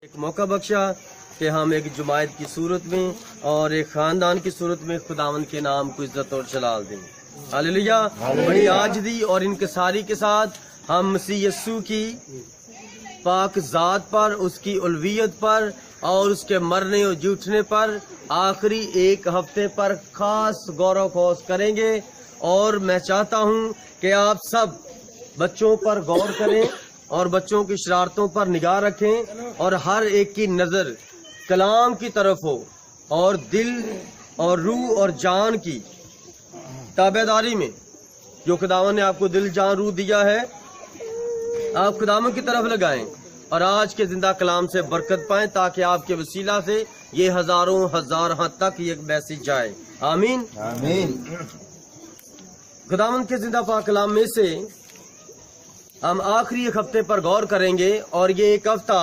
एक मौका बख्शा कि हम एक जमायत की सूरत में और एक खानदान की सूरत में खुदावंद के नाम को इज्जत और जलाल दें। हालेलुया। बड़ी आजदी और इनकिसारी के साथ हम मसीह यस्सू की पाक जात पर, उसकी उल्वियत पर और उसके मरने और जूठने पर आखिरी एक हफ्ते पर खास गौरव खोज करेंगे। और मैं चाहता हूं कि आप सब बच्चों पर गौर करें और बच्चों की शरारतों पर निगाह रखें और हर एक की नजर कलाम की तरफ हो और दिल और रूह और जान की ताबेदारी में जो खुदावन ने आपको दिल जान रूह दिया है आप खुदावन की तरफ लगाएं और आज के जिंदा कलाम से बरकत पाएं ताकि आपके वसीला से ये हजारों हजार तक ये मैसेज जाए। आमीन आमीन। खुदावन के जिंदा पाक कलाम में से हम आखिरी एक हफ्ते पर गौर करेंगे और ये एक हफ्ता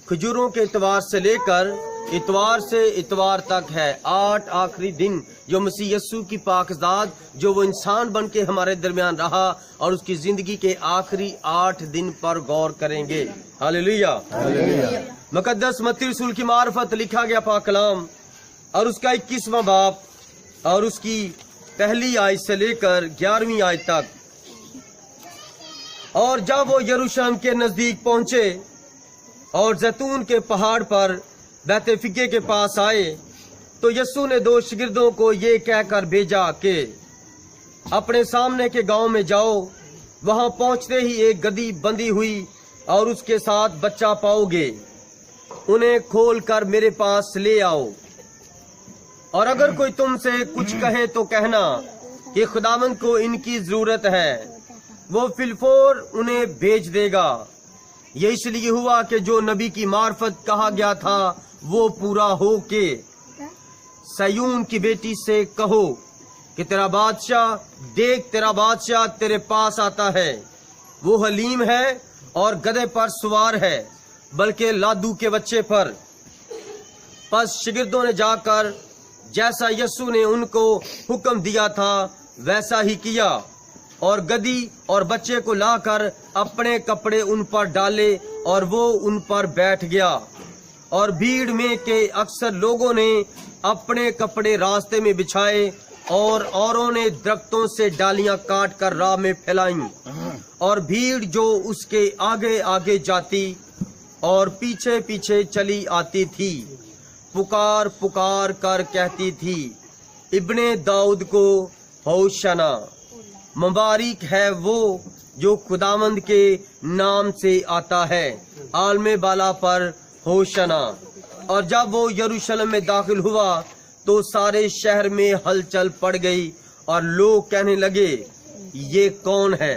खजूरों के इतवार से लेकर इतवार से इतवार तक है। 8 आखिरी दिन जो मसीह यस्सू की पाकज़ात जो वो इंसान बन के हमारे दरमियान रहा और उसकी जिंदगी के आखिरी 8 दिन पर गौर करेंगे। हालेलुया। मुकद्दस मत्ती रसूल की मार्फत लिखा गया पाक कलाम और उसका 21वां बाब और उसकी पहली आयत से लेकर 11वीं आयत तक। और जब वो यरूशलेम के नजदीक पहुंचे और जैतून के पहाड़ पर बैतफगे के पास आए तो यस्सू ने 2 शागिर्दों को ये कहकर भेजा कि अपने सामने के गांव में जाओ, वहां पहुंचते ही एक गधी बंधी हुई और उसके साथ बच्चा पाओगे, उन्हें खोल कर मेरे पास ले आओ। और अगर कोई तुमसे कुछ कहे तो कहना कि खुदावंद को इनकी जरूरत है, वो फिलफोर उन्हें भेज देगा। ये इसलिए हुआ कि जो नबी की मार्फत कहा गया था वो पूरा हो के सयून की बेटी से कहो कि तेरा बादशाह देख, तेरा बादशाह तेरे पास आता है, वो हलीम है और गधे पर सवार है, बल्कि लादू के बच्चे पर। बस शागिर्दों ने जाकर जैसा यस्सू ने उनको हुक्म दिया था वैसा ही किया और गधी और बच्चे को लाकर अपने कपड़े उन पर डाले और वो उन पर बैठ गया। और भीड़ में के अक्सर लोगों ने अपने कपड़े रास्ते में बिछाए और औरों ने दरख्तों से डालियां काट कर राह में फैलाईं। और भीड़ जो उसके आगे आगे जाती और पीछे पीछे चली आती थी पुकार पुकार कर कहती थी, इब्ने दाऊद को होशाना, मुबारक है वो जो खुदावंद के नाम से आता है, आलमे बाला पर होशाना। और जब वो यरूशलेम में दाखिल हुआ तो सारे शहर में हलचल पड़ गई और लोग कहने लगे, ये कौन है?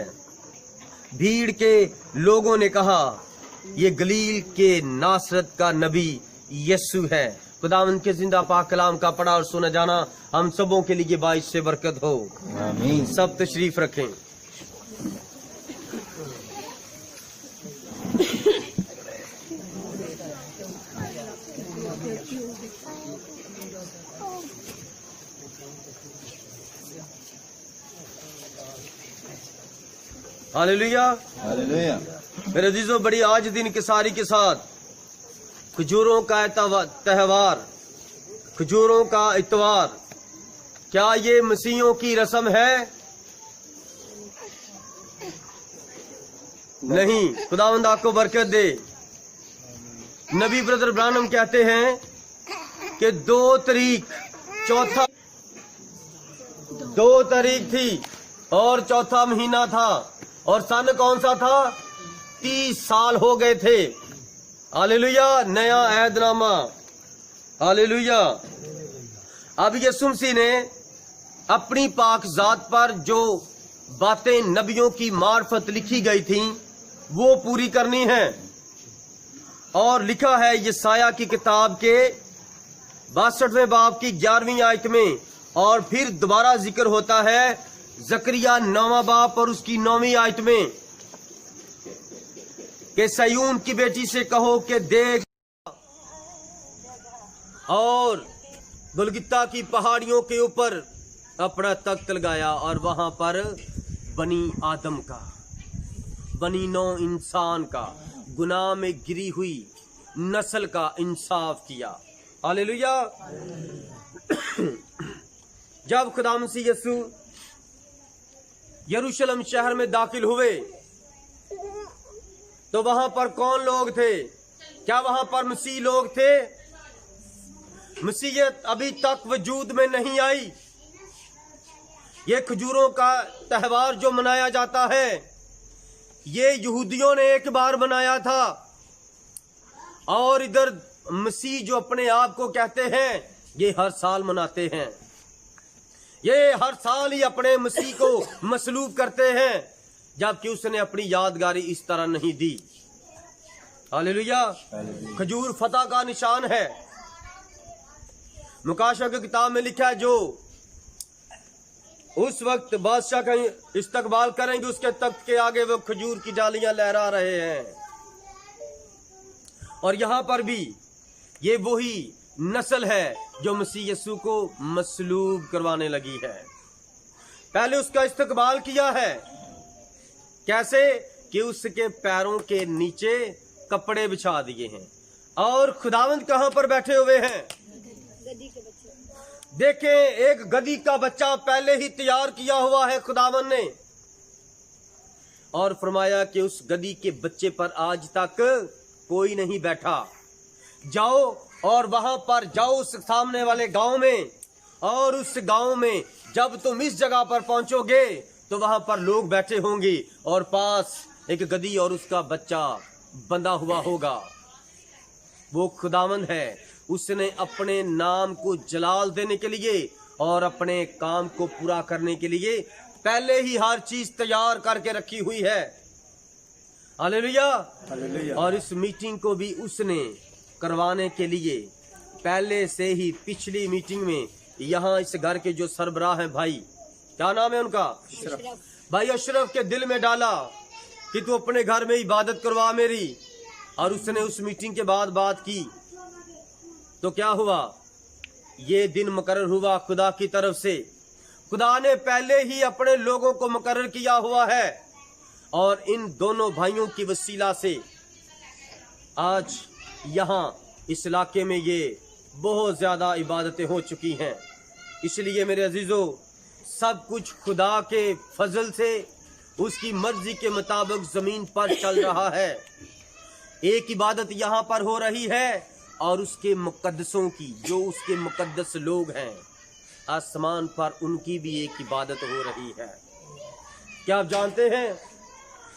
भीड़ के लोगों ने कहा, ये गलील के नासरत का नबी यस्सू है। खुदावंद के जिंदा पाक कलाम का पढ़ा और सुना जाना हम सबों के लिए बाइस से बरकत हो। आमीन। सब तशरीफ रखें। हालेलुया। हालेलुया। मेरे अजीजों, बड़ी आज दिन किसारी के साथ खजूरों का त्योहार, खजूरों का इतवार, क्या ये मसीहियों की रस्म है? नहीं। खुदावंद आपको बरकत दे। नबी ब्रदर ब्रानम कहते हैं कि 2 तारीख थी और चौथा महीना था और सन कौन सा था? 30 साल हो गए थे। हालेलुया। नया अहदनामा। हालेलुया। अब यीशु मसीह ने अपनी पाक जात पर जो बातें नबियों की मार्फत लिखी गई थी वो पूरी करनी है। और लिखा है यशायाह की किताब के 62वें बाब की 11वीं आयत में। और फिर दोबारा जिक्र होता है जकरिया 9वां बाब और उसकी 9वीं आयत में कि सयून की बेटी से कहो कि देख, और गुलगिता की पहाड़ियों के ऊपर अपना तख्त लगाया और वहां पर बनी आदम का, बनी नौ इंसान का गुनाह में गिरी हुई नस्ल का इंसाफ किया। हालेलुया। जब खुदा मसीह यीशु यरूशलेम शहर में दाखिल हुए तो वहां पर कौन लोग थे? क्या वहां पर मसीह लोग थे? मसीहियत अभी तक वजूद में नहीं आई। ये खजूरों का त्योहार जो मनाया जाता है, ये यहूदियों ने एक बार मनाया था, और इधर मसीह जो अपने आप को कहते हैं, ये हर साल मनाते हैं। ये हर साल ही अपने मसीह को मसलूब करते हैं, जबकि उसने अपनी यादगारी इस तरह नहीं दी। हालेलुया। खजूर फतह का निशान है। मुकाशा की किताब में लिखा है, जो उस वक्त बादशाह का इस्तकबाल करेंगे, उसके तख्त के आगे वो खजूर की डालियां लहरा रहे हैं। और यहां पर भी ये वही नस्ल है जो मसीह यीशु को मसलूब करवाने लगी है। पहले उसका इस्तकबाल किया है। कैसे? कि उसके पैरों के नीचे कपड़े बिछा दिए हैं। और खुदावंद कहां पर बैठे हुए हैं? गधी के बच्चे। देखें, एक गधी का बच्चा पहले ही तैयार किया हुआ है खुदावंद ने, और फरमाया कि उस गधी के बच्चे पर आज तक कोई नहीं बैठा। जाओ और वहां पर जाओ उस सामने वाले गांव में, और उस गांव में जब तुम इस जगह पर पहुंचोगे तो वहां पर लोग बैठे होंगे और पास एक गधी और उसका बच्चा बंधा हुआ होगा। वो खुदावंद है। उसने अपने नाम को जलाल देने के लिए और अपने काम को पूरा करने के लिए पहले ही हर चीज तैयार करके रखी हुई है। हालेलुया। और इस मीटिंग को भी उसने करवाने के लिए पहले से ही पिछली मीटिंग में यहाँ इस घर के जो सरबराह हैं, भाई क्या नाम है उनका? भाई अशरफ के दिल में डाला कि तू अपने घर में इबादत करवा मेरी। और उसने उस मीटिंग के बाद बात की तो क्या हुआ? ये दिन मुकर्रर हुआ खुदा की तरफ से। खुदा ने पहले ही अपने लोगों को मुकर्रर किया हुआ है, और इन दोनों भाइयों की वसीला से आज यहाँ इस इलाके में ये बहुत ज्यादा इबादतें हो चुकी हैं। इसलिए मेरे अजीजों, सब कुछ खुदा के फजल से उसकी मर्जी के मुताबिक जमीन पर चल रहा है। एक इबादत यहाँ पर हो रही है, और उसके मुकद्दसों की, जो उसके मुकद्दस लोग हैं आसमान पर, उनकी भी एक इबादत हो रही है। क्या आप जानते हैं?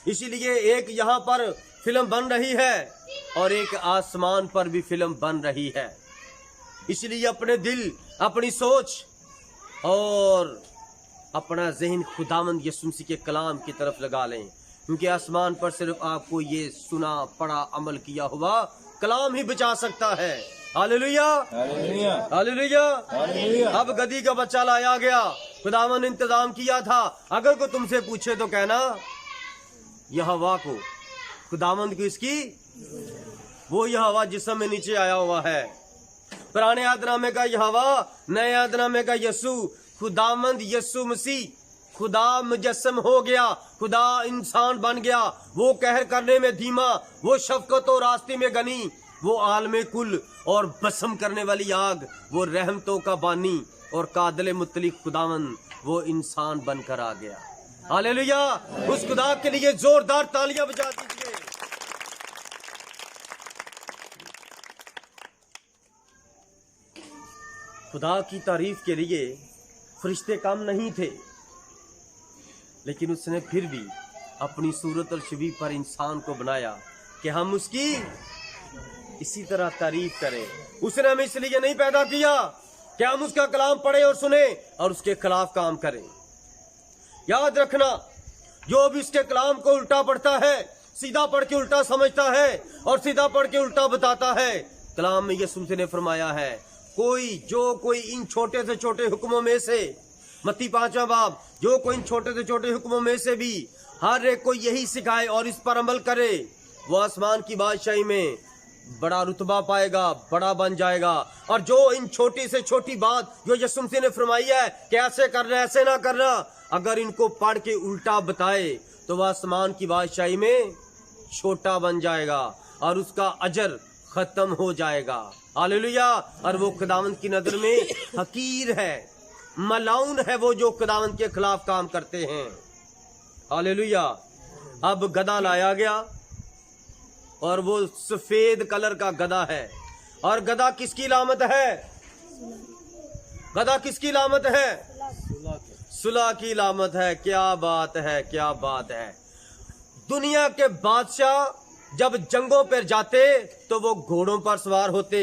इसीलिए एक यहाँ पर फिल्म बन रही है और एक आसमान पर भी फिल्म बन रही है। इसलिए अपने दिल, अपनी सोच और अपना ज़हन खुदावंद यीशु मसीह के कलाम की तरफ लगा लें, क्योंकि आसमान पर सिर्फ आपको ये सुना पढ़ा अमल किया हुआ कलाम ही बचा सकता है। Hallelujah, hallelujah. अब गधी का बच्चा लाया गया, खुदावंद ने इंतजाम किया था। अगर कोई तुमसे पूछे तो कहना यहोवा को, खुदावंद की इसकी वो यहोवा जिस्म में नीचे आया हुआ है। पुराने आदनामे का यहोवा, नए आदनामे का यीशु। खुदावंद यीशु मसीह खुदा मुजस्सम हो गया, खुदा इंसान बन गया। वो कहर करने में धीमा, वो शफकत और रास्ते में गनी, वो आलमे कुल और बसम करने वाली आग, वो रहमतों का बानी और कादले मुतलिक खुदावंद, वो इंसान बनकर आ गया। हालेलुया। उस खुदा के लिए जोरदार तालियां बजा दीजिए। खुदा की तारीफ के लिए फरिश्ते कम नहीं थे, लेकिन उसने फिर भी अपनी सूरत और शबीह पर इंसान को बनाया कि हम उसकी इसी तरह तारीफ करें। उसने हमें इसलिए नहीं पैदा किया कि हम उसका कलाम पढ़े और सुने और उसके खिलाफ काम करें। याद रखना, जो भी उसके कलाम को उल्टा पढ़ता है, सीधा पढ़ के उल्टा समझता है और सीधा पढ़ के उल्टा बताता है, कलाम में यीशु मसीह ने फरमाया है, कोई इन छोटे से छोटे हुक्मों में से, मत्ती 5वां बाब, जो कोई इन छोटे से छोटे हुक्मों में से भी हर एक को यही सिखाए और इस पर अमल करे, वो आसमान की बादशाही में बड़ा रुतबा पाएगा, बड़ा बन जाएगा। और जो इन छोटी से छोटी बात जो यीशु मसीह ने फरमाई है कि ऐसे करना ऐसे ना करना, अगर इनको पढ़ के उल्टा बताए तो वह आसमान की बादशाही में छोटा बन जाएगा और उसका अजर खत्म हो जाएगा। हालेलुया। और वो खुदावंद की नजर में हकीर है, मलाउन है वो जो खुदावंद के खिलाफ काम करते हैं। हालेलुया। अब गधा लाया गया और वो सफेद कलर का गधा है। और गधा किसकी लामत है? गधा किसकी लामत है? सुलह की लामत है। क्या बात है, क्या बात है। दुनिया के बादशाह जब जंगों पर जाते तो वो घोड़ों पर सवार होते,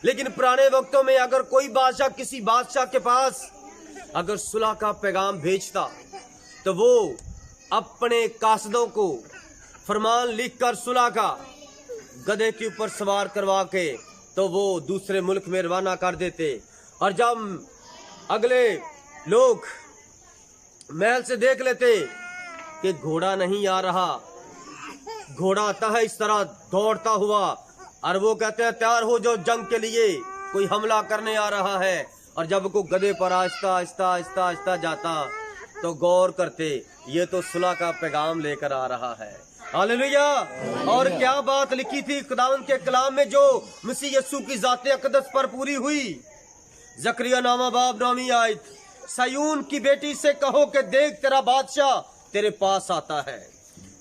लेकिन पुराने वक्तों में अगर कोई बादशाह किसी बादशाह के पास अगर सुलह का पैगाम भेजता तो वो अपने कासदों को फरमान लिखकर सुलह का गधे के ऊपर सवार करवा के तो वो दूसरे मुल्क में रवाना कर देते। और जब अगले लोग महल से देख लेते कि घोड़ा नहीं आ रहा, घोड़ा आता है इस तरह दौड़ता हुआ, और वो कहते हैं तैयार हो जो जंग के लिए, कोई हमला करने आ रहा है। और जब को गधे पर आहिस्ता आहिस्ता आहिस्ता आहिस्ता जाता तो गौर करते ये तो सुलह का पैगाम लेकर आ रहा है। हालेलुया। और क्या बात लिखी थी खुदावंद के कलाम में जो मसीह यीशु की ज़ात अक़दस पर पूरी हुई। ज़करिया नामा बाब नामी आयत, सयून की बेटी से कहो कि देख तेरा बादशाह तेरे पास आता है,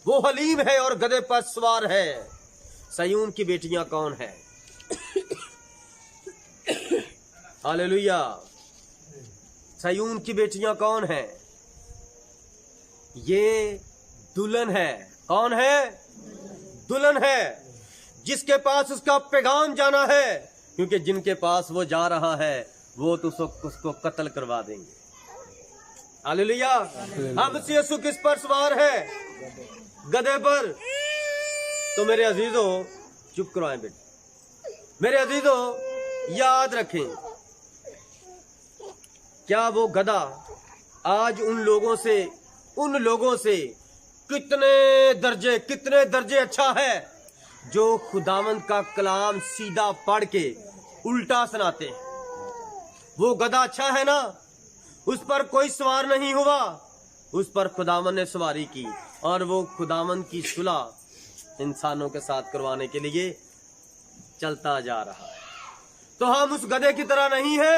वो हलीम है और गधे पर सवार है। सयून की बेटियां कौन है? हालेलुया। सयून की बेटियां कौन है? ये दुल्हन है। कौन है? दुल्हन है जिसके पास उसका पैगाम जाना है, क्योंकि जिनके पास वो जा रहा है वो तो उसको कत्ल करवा देंगे। हालेलुया। हम यीशु किस पर सवार है? गधे पर। तो मेरे अजीजों, चुप करवाएं बेटे, मेरे अजीजों याद रखें, क्या वो गधा आज उन लोगों से कितने दर्जे अच्छा है जो खुदावंद का कलाम सीधा पढ़ के उल्टा सुनाते हैं। वो गधा अच्छा है ना, उस पर कोई सवार नहीं हुआ, उस पर खुदावंद ने सवारी की और वो खुदावंद की सुलह इंसानों के साथ करवाने के लिए चलता जा रहा है। तो हम उस गधे की तरह नहीं है,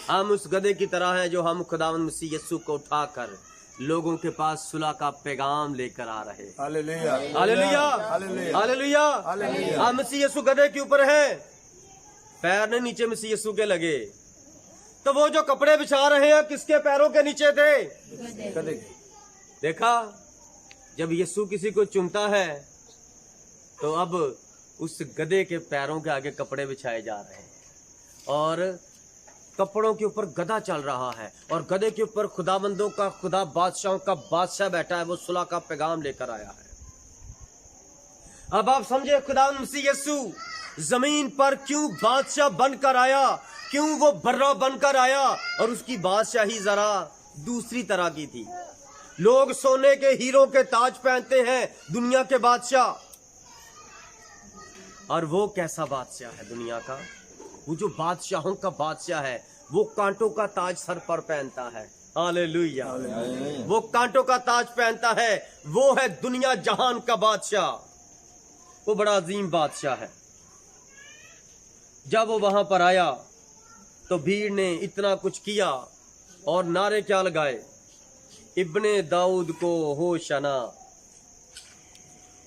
हम उस गधे की तरह हैं जो हम खुदावंद मसीह यीशु को उठाकर लोगों के पास सुलह का पैगाम लेकर आ रहे हैं। Hallelujah hallelujah hallelujah. हम मसीह यीशु गधे के ऊपर है, पैर ने नीचे मसीह यीशु के लगे। तो वो जो कपड़े बिछा रहे हैं किसके पैरों के नीचे थे? गधे। देखा, जब यीशु किसी को चुनता है तो अब उस गधे के पैरों के आगे कपड़े बिछाए जा रहे हैं और कपड़ों के ऊपर गधा चल रहा है और गधे के ऊपर खुदाबंदों का खुदा, बादशाहों का बादशाह बैठा है। वो सुलह का पैगाम लेकर आया है। अब आप समझे खुदावंद मसीह यीशु जमीन पर क्यों बादशाह बनकर आया, क्यों वो बर्रा बनकर आया। और उसकी बादशाही जरा दूसरी तरह की थी। लोग सोने के हीरों के ताज पहनते हैं दुनिया के बादशाह, और वो कैसा बादशाह है दुनिया का? वो जो बादशाहों का बादशाह है वो कांटों का ताज सर पर पहनता है। हालेलुया। वो कांटों का ताज पहनता है, वो है दुनिया जहान का बादशाह। वो बड़ा अजीम बादशाह है। जब वो वहां पर आया तो भीड़ ने इतना कुछ किया और नारे क्या लगाए? इब्ने दाऊद को होशना।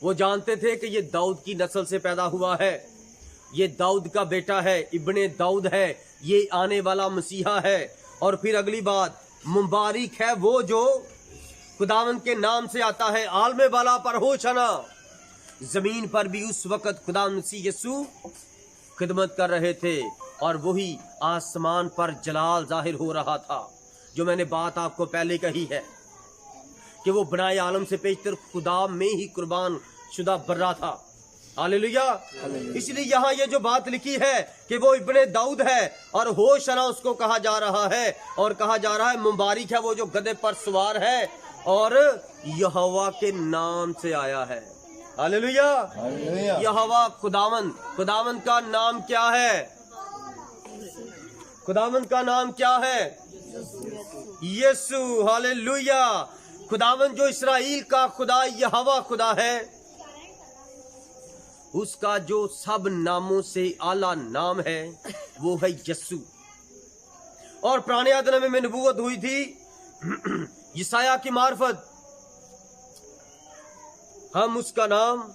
वो जानते थे कि ये दाऊद की नस्ल से पैदा हुआ है, ये दाऊद का बेटा है, इब्ने दाऊद है, ये आने वाला मसीहा है। और फिर अगली बात, मुबारक है वो जो खुदावंद के नाम से आता है, आलमे वाला पर होशना। जमीन पर भी उस वक्त खुदावंद मसीह यीशु खिदमत कर रहे थे और वही आसमान पर जलाल जाहिर हो रहा था। जो मैंने बात आपको पहले कही है कि वो बनाए आलम से पेशतर खुदा में ही कुर्बान शुदा बर्रा था। हालेलुया। इसलिए यहाँ ये जो बात लिखी है कि वो इब्ने दाऊद है और होशना उसको कहा जा रहा है, और कहा जा रहा है मुबारक है वो जो गधे पर सवार है और यहोवा के नाम से आया है। हालेलुया। यहोवा खुदावंद का नाम क्या है? खुदावंद का नाम क्या है? यीशु। हालेलुया। खुदावंद जो इस्राएल का खुदा यहोवा खुदा है, उसका जो सब नामों से आला नाम है वो है यस्सु। और पुराने आदम में नबूवत हुई थी यशायाह की मार्फत, हम उसका नाम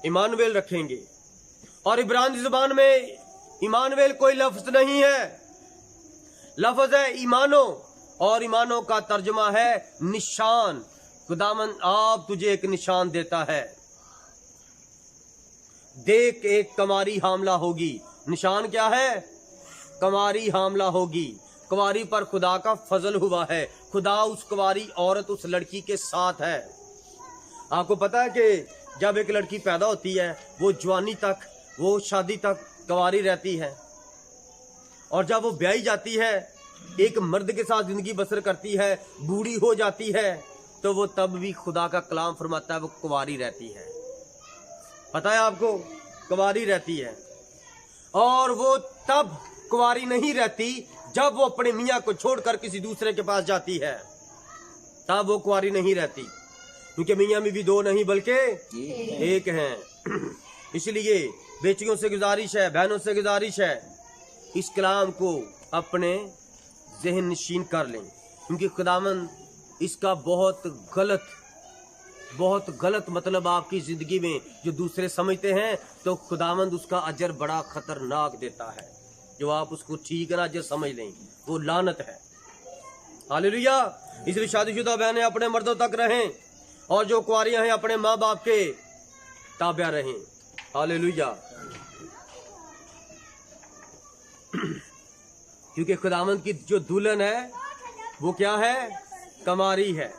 इमानुएल रखेंगे। और इब्रानी जुबान में इमानुएल कोई लफ्ज नहीं है, लफ्ज है ईमानो, और ईमानो का तर्जुमा है निशान। खुदावन आप तुझे एक निशान देता है, देख एक कमारी हामला होगी। निशान क्या है? कमारी हामला होगी। कुंवारी पर खुदा का फजल हुआ है, खुदा उस कुंवारी औरत उस लड़की के साथ है। आपको पता है कि जब एक लड़की पैदा होती है वो जवानी तक, वो शादी तक कुंवारी रहती है, और जब वो ब्याही जाती है एक मर्द के साथ जिंदगी बसर करती है, बूढ़ी हो जाती है, तो वो तब भी खुदा का कलाम फरमाता है वो कुंवारी रहती है। पता है आपको, कुंवारी रहती है। और वो तब कुंवारी नहीं रहती जब वो अपने मियाँ को छोड़कर किसी दूसरे के पास जाती है, तब वो कुंवारी नहीं रहती, क्योंकि मियाँ में भी दो नहीं बल्कि एक हैं। इसलिए बेटियों से गुजारिश है, बहनों से गुजारिश है, इस कलाम को अपने ज़हन नशीन कर लें, क्योंकि खुदावन इसका बहुत गलत मतलब आपकी जिंदगी में जो दूसरे समझते हैं, तो खुदावंद उसका अजर बड़ा खतरनाक देता है। जो आप उसको ठीक ना अजर समझ लें, वो लानत है। हालेलुया। इसलिए शादीशुदा बहनें अपने मर्दों तक रहें, और जो कुंवारियां हैं अपने माँ बाप के ताबिया रहें। हालेलुया। क्योंकि खुदावंद की जो दुल्हन है वो क्या है? कमारी है,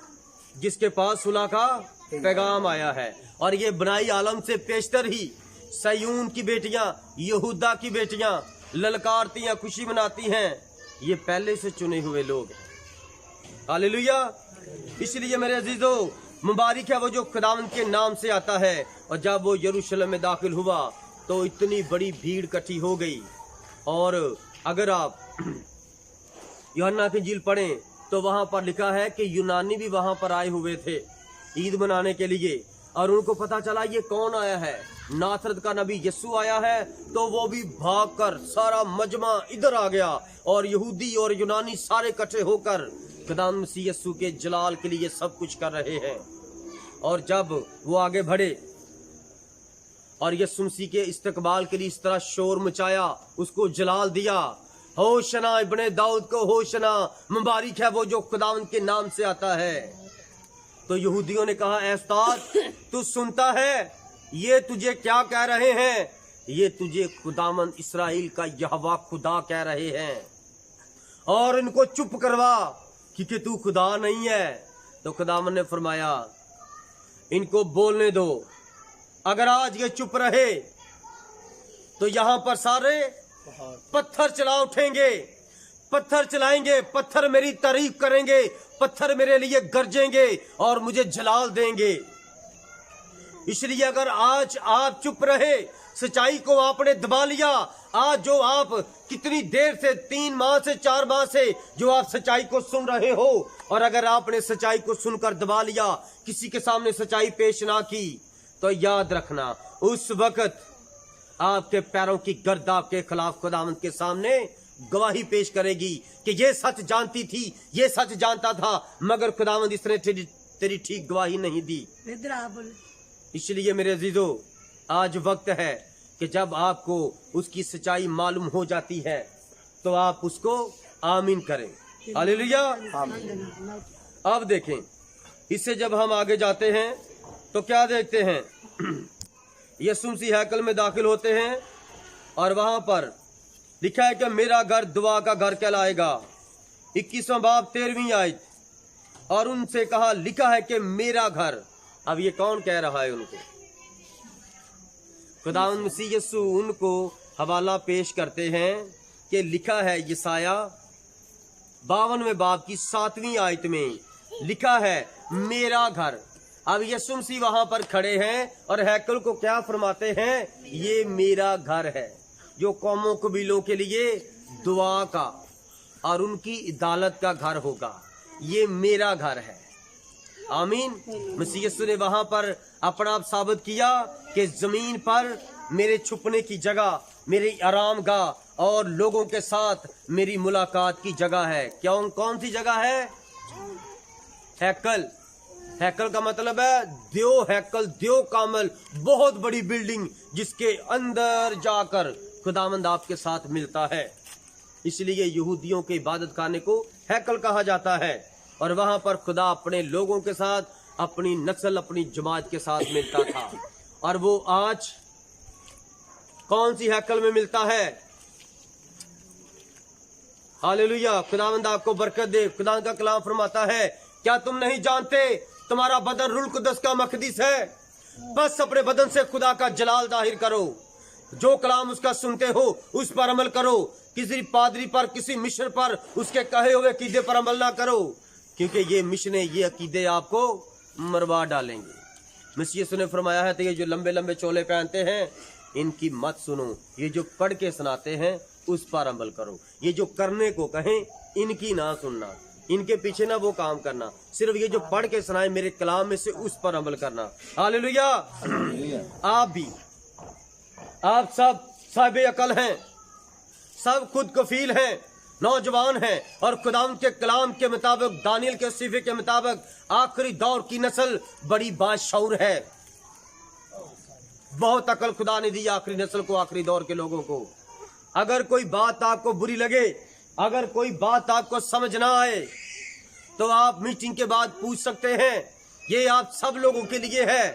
जिसके पास सुलह का पैगाम आया है। और ये बनाई आलम से पेशतर ही सयून की बेटियां, यहूदा की बेटियां ललकारती हैं, खुशी मनाती हैं, ये पहले से चुने हुए लोग हैं। हालेलुया। इसलिए मेरे अजीजों, मुबारक है वो जो खुदावंद के नाम से आता है। और जब वो यरूशलेम में दाखिल हुआ तो इतनी बड़ी भीड़ इकट्ठी हो गई। और अगर आप यूहन्ना की इंजील पढ़ें तो वहां पर लिखा है कि यूनानी भी वहां पर आए हुए थे ईद मनाने के लिए, और उनको पता चला ये कौन आया है, नासरत का नबी यस्सु आया है, तो वो भी भागकर सारा मजमा इधर आ गया, और यहूदी और यूनानी सारे इकट्ठे होकर खुदावंद मसीह यस्सु के जलाल के लिए सब कुछ कर रहे हैं। और जब वो आगे बढ़े और यस्सु मसीह के इस्तकबाल के लिए इस तरह शोर मचाया, उसको जलाल दिया, होशना इब्ने दाऊद को होशना, मुबारक है वो जो खुदावंद के नाम से आता है। तो यहूदियों ने कहा, ऐ उस्ताद तू सुनता है ये तुझे क्या कह रहे हैं? ये तुझे खुदावंद इस्राएल का यहोवा खुदा कह रहे हैं, और इनको चुप करवा क्योंकि तू खुदा नहीं है। तो खुदावंद ने फरमाया इनको बोलने दो, अगर आज ये चुप रहे तो यहाँ पर सारे पत्थर चला उठेंगे, पत्थर चलाएंगे, पत्थर मेरी तारीफ करेंगे, पत्थर मेरे लिए गरजेंगे और मुझे जलाल देंगे। इसलिए अगर आज आप चुप रहे, सच्चाई को आपने दबा लिया, आज जो आप कितनी देर से 3 माह से 4 माह से जो आप सच्चाई को सुन रहे हो, और अगर आपने सच्चाई को सुनकर दबा लिया, किसी के सामने सच्चाई पेश ना की, तो याद रखना उस वक्त आपके पैरों की गर्द आपके खिलाफ खुदावंद के सामने गवाही पेश करेगी कि ये सच जानती थी, ये सच जानता था, मगर खुदावंद इसने तेरी ठीक गवाही नहीं दी। इसलिए मेरे अजीजों, आज वक्त है कि जब आपको उसकी सच्चाई मालूम हो जाती है तो आप उसको आमीन करें। हालेलुया। अब देखें, इससे जब हम आगे जाते हैं तो क्या देखते हैं? यीशु मसीह हैकल में दाखिल होते हैं, और वहां पर लिखा है कि मेरा घर दुआ का घर कहलाएगा। 21वां बाब 13वीं आयत। और उनसे कहा, लिखा है कि मेरा घर। अब ये कौन कह रहा है उनको? खुदावंद मसीह यीशु उनको हवाला पेश करते हैं कि लिखा है यशायाह 52वें बाब की 7वीं आयत में लिखा है मेरा घर। अब यीशु मसीह वहां पर खड़े हैं और हैकल को क्या फरमाते हैं? ये मेरा घर है, जो कौमों कबीलों के लिए दुआ का और उनकी अदालत का घर होगा। ये मेरा घर है। आमीन। मसीह यीशु ने वहां पर अपना आप साबित किया कि जमीन पर मेरे छुपने की जगह, मेरी आराम गाह और लोगों के साथ मेरी मुलाकात की जगह है। क्यों? कौन सी जगह है? हैकल। हैकल का मतलब है देव हैकल, देव कामल, बहुत बड़ी बिल्डिंग जिसके अंदर जाकर खुदावंद आपके साथ मिलता है। इसलिए यहूदियों के इबादत खाने को हैकल कहा जाता है और वहां पर खुदा अपने लोगों के साथ, अपनी नस्ल, अपनी जमात के साथ मिलता था। और वो आज कौन सी हैकल में मिलता है? हालेलुया। खुदावंद आपको बरकत दे। खुदा का कलाम फरमाता है, क्या तुम नहीं जानते तुम्हारा बदन रूह कुद्दस का मकदस है? बस अपने बदन से खुदा का जलाल जाहिर करो। जो कलाम उसका सुनते हो उस पर अमल करो। किसी पादरी पर, किसी मिशन पर, उसके कहे हुए अकीदे पर अमल ना करो, क्योंकि ये मिशने, ये अकीदे आपको मरवा डालेंगे। मसीह यीशु ने फरमाया है, तो ये जो लंबे लंबे चोले पहनते हैं इनकी मत सुनो। ये जो पढ़ के सुनाते हैं उस पर अमल करो। ये जो करने को कहें इनकी ना सुनना, इनके पीछे ना वो काम करना। सिर्फ ये जो पढ़ के सुनाए मेरे कलाम में से उस पर अमल करना। हालेलुया। आप भी, आप सब साहिब अकल हैं, सब खुद कफील हैं, नौजवान हैं और खुदावंद के कलाम के मुताबिक, दानियल के सिफे के मुताबिक आखिरी दौर की नस्ल बड़ी बाशऊर है। बहुत अकल खुदा ने दी आखिरी नस्ल को, आखिरी दौर के लोगों को। अगर कोई बात आपको बुरी लगे, अगर कोई बात आपको समझ ना आए, तो आप मीटिंग के बाद पूछ सकते हैं। ये आप सब लोगों के लिए है,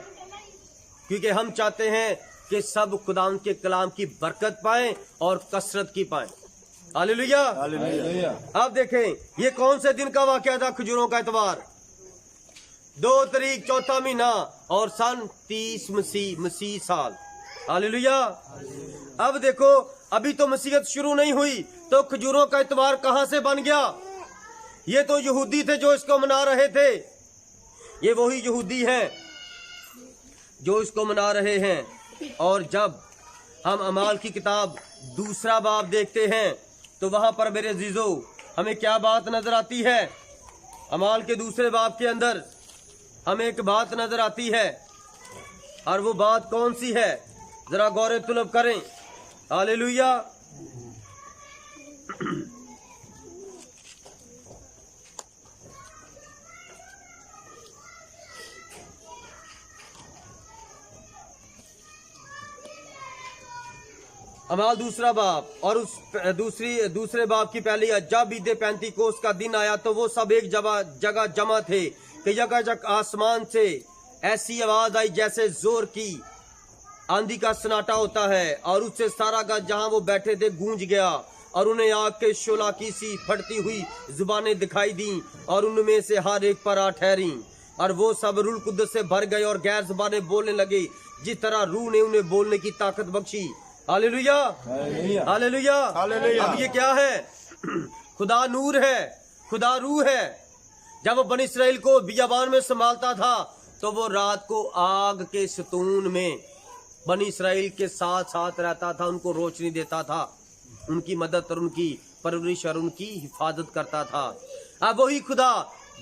क्योंकि हम चाहते हैं कि सब खुदावंद के कलाम की बरकत पाएं और कसरत की पाएं। हालेलुया। अब देखें, ये कौन से दिन का वाकया था? खजूरों का इतवार, 2 तारीख, चौथा महीना और सन 30 मसीह साल। हालेलुया। अब देखो, अभी तो मसीहत शुरू नहीं हुई, तो खजूरों का इतवार कहां से बन गया? ये तो यहूदी थे जो इसको मना रहे थे। ये वही यहूदी हैं जो इसको मना रहे हैं। और जब हम अमाल की किताब 2 बाब देखते हैं तो वहां पर मेरे अजीजों हमें क्या बात नजर आती है? अमाल के 2 बाब के अंदर हमें एक बात नजर आती है, और वो बात कौन सी है? जरा गौर तलब करें। हालेलुया। अमाल 2 बाब और उस दूसरे बाब की पहली, जब ईद पैंतीकोस का दिन आया तो वो सब एक जगह जमा थे कि यकायक आसमान से ऐसी आवाज आई जैसे जोर की आंधी का सन्नाटा होता है, और उससे सारा गज जहां वो बैठे थे गूंज गया, और उन्हें आग के शोला की सी फटती हुई जुबानें दिखाई दी, और उनमें से हर एक पर आ ठहरी, और वो सब रूह कुद्दस से भर गए और गैर जुबानें बोलने लगे, जिस तरह रूह ने उन्हें बोलने की ताकत बख्शी। हालेलुया। हालेलुया। अब ये क्या है? खुदा नूर है, खुदा रूह है। जब वो बनी इसराइल को बियाबान में संभालता था तो वो रात को आग के सतून में बनी इसराइल के साथ साथ रहता था, उनको रोशनी देता था, उनकी मदद और उनकी परवरिश और उनकी हिफाजत करता था। अब वही खुदा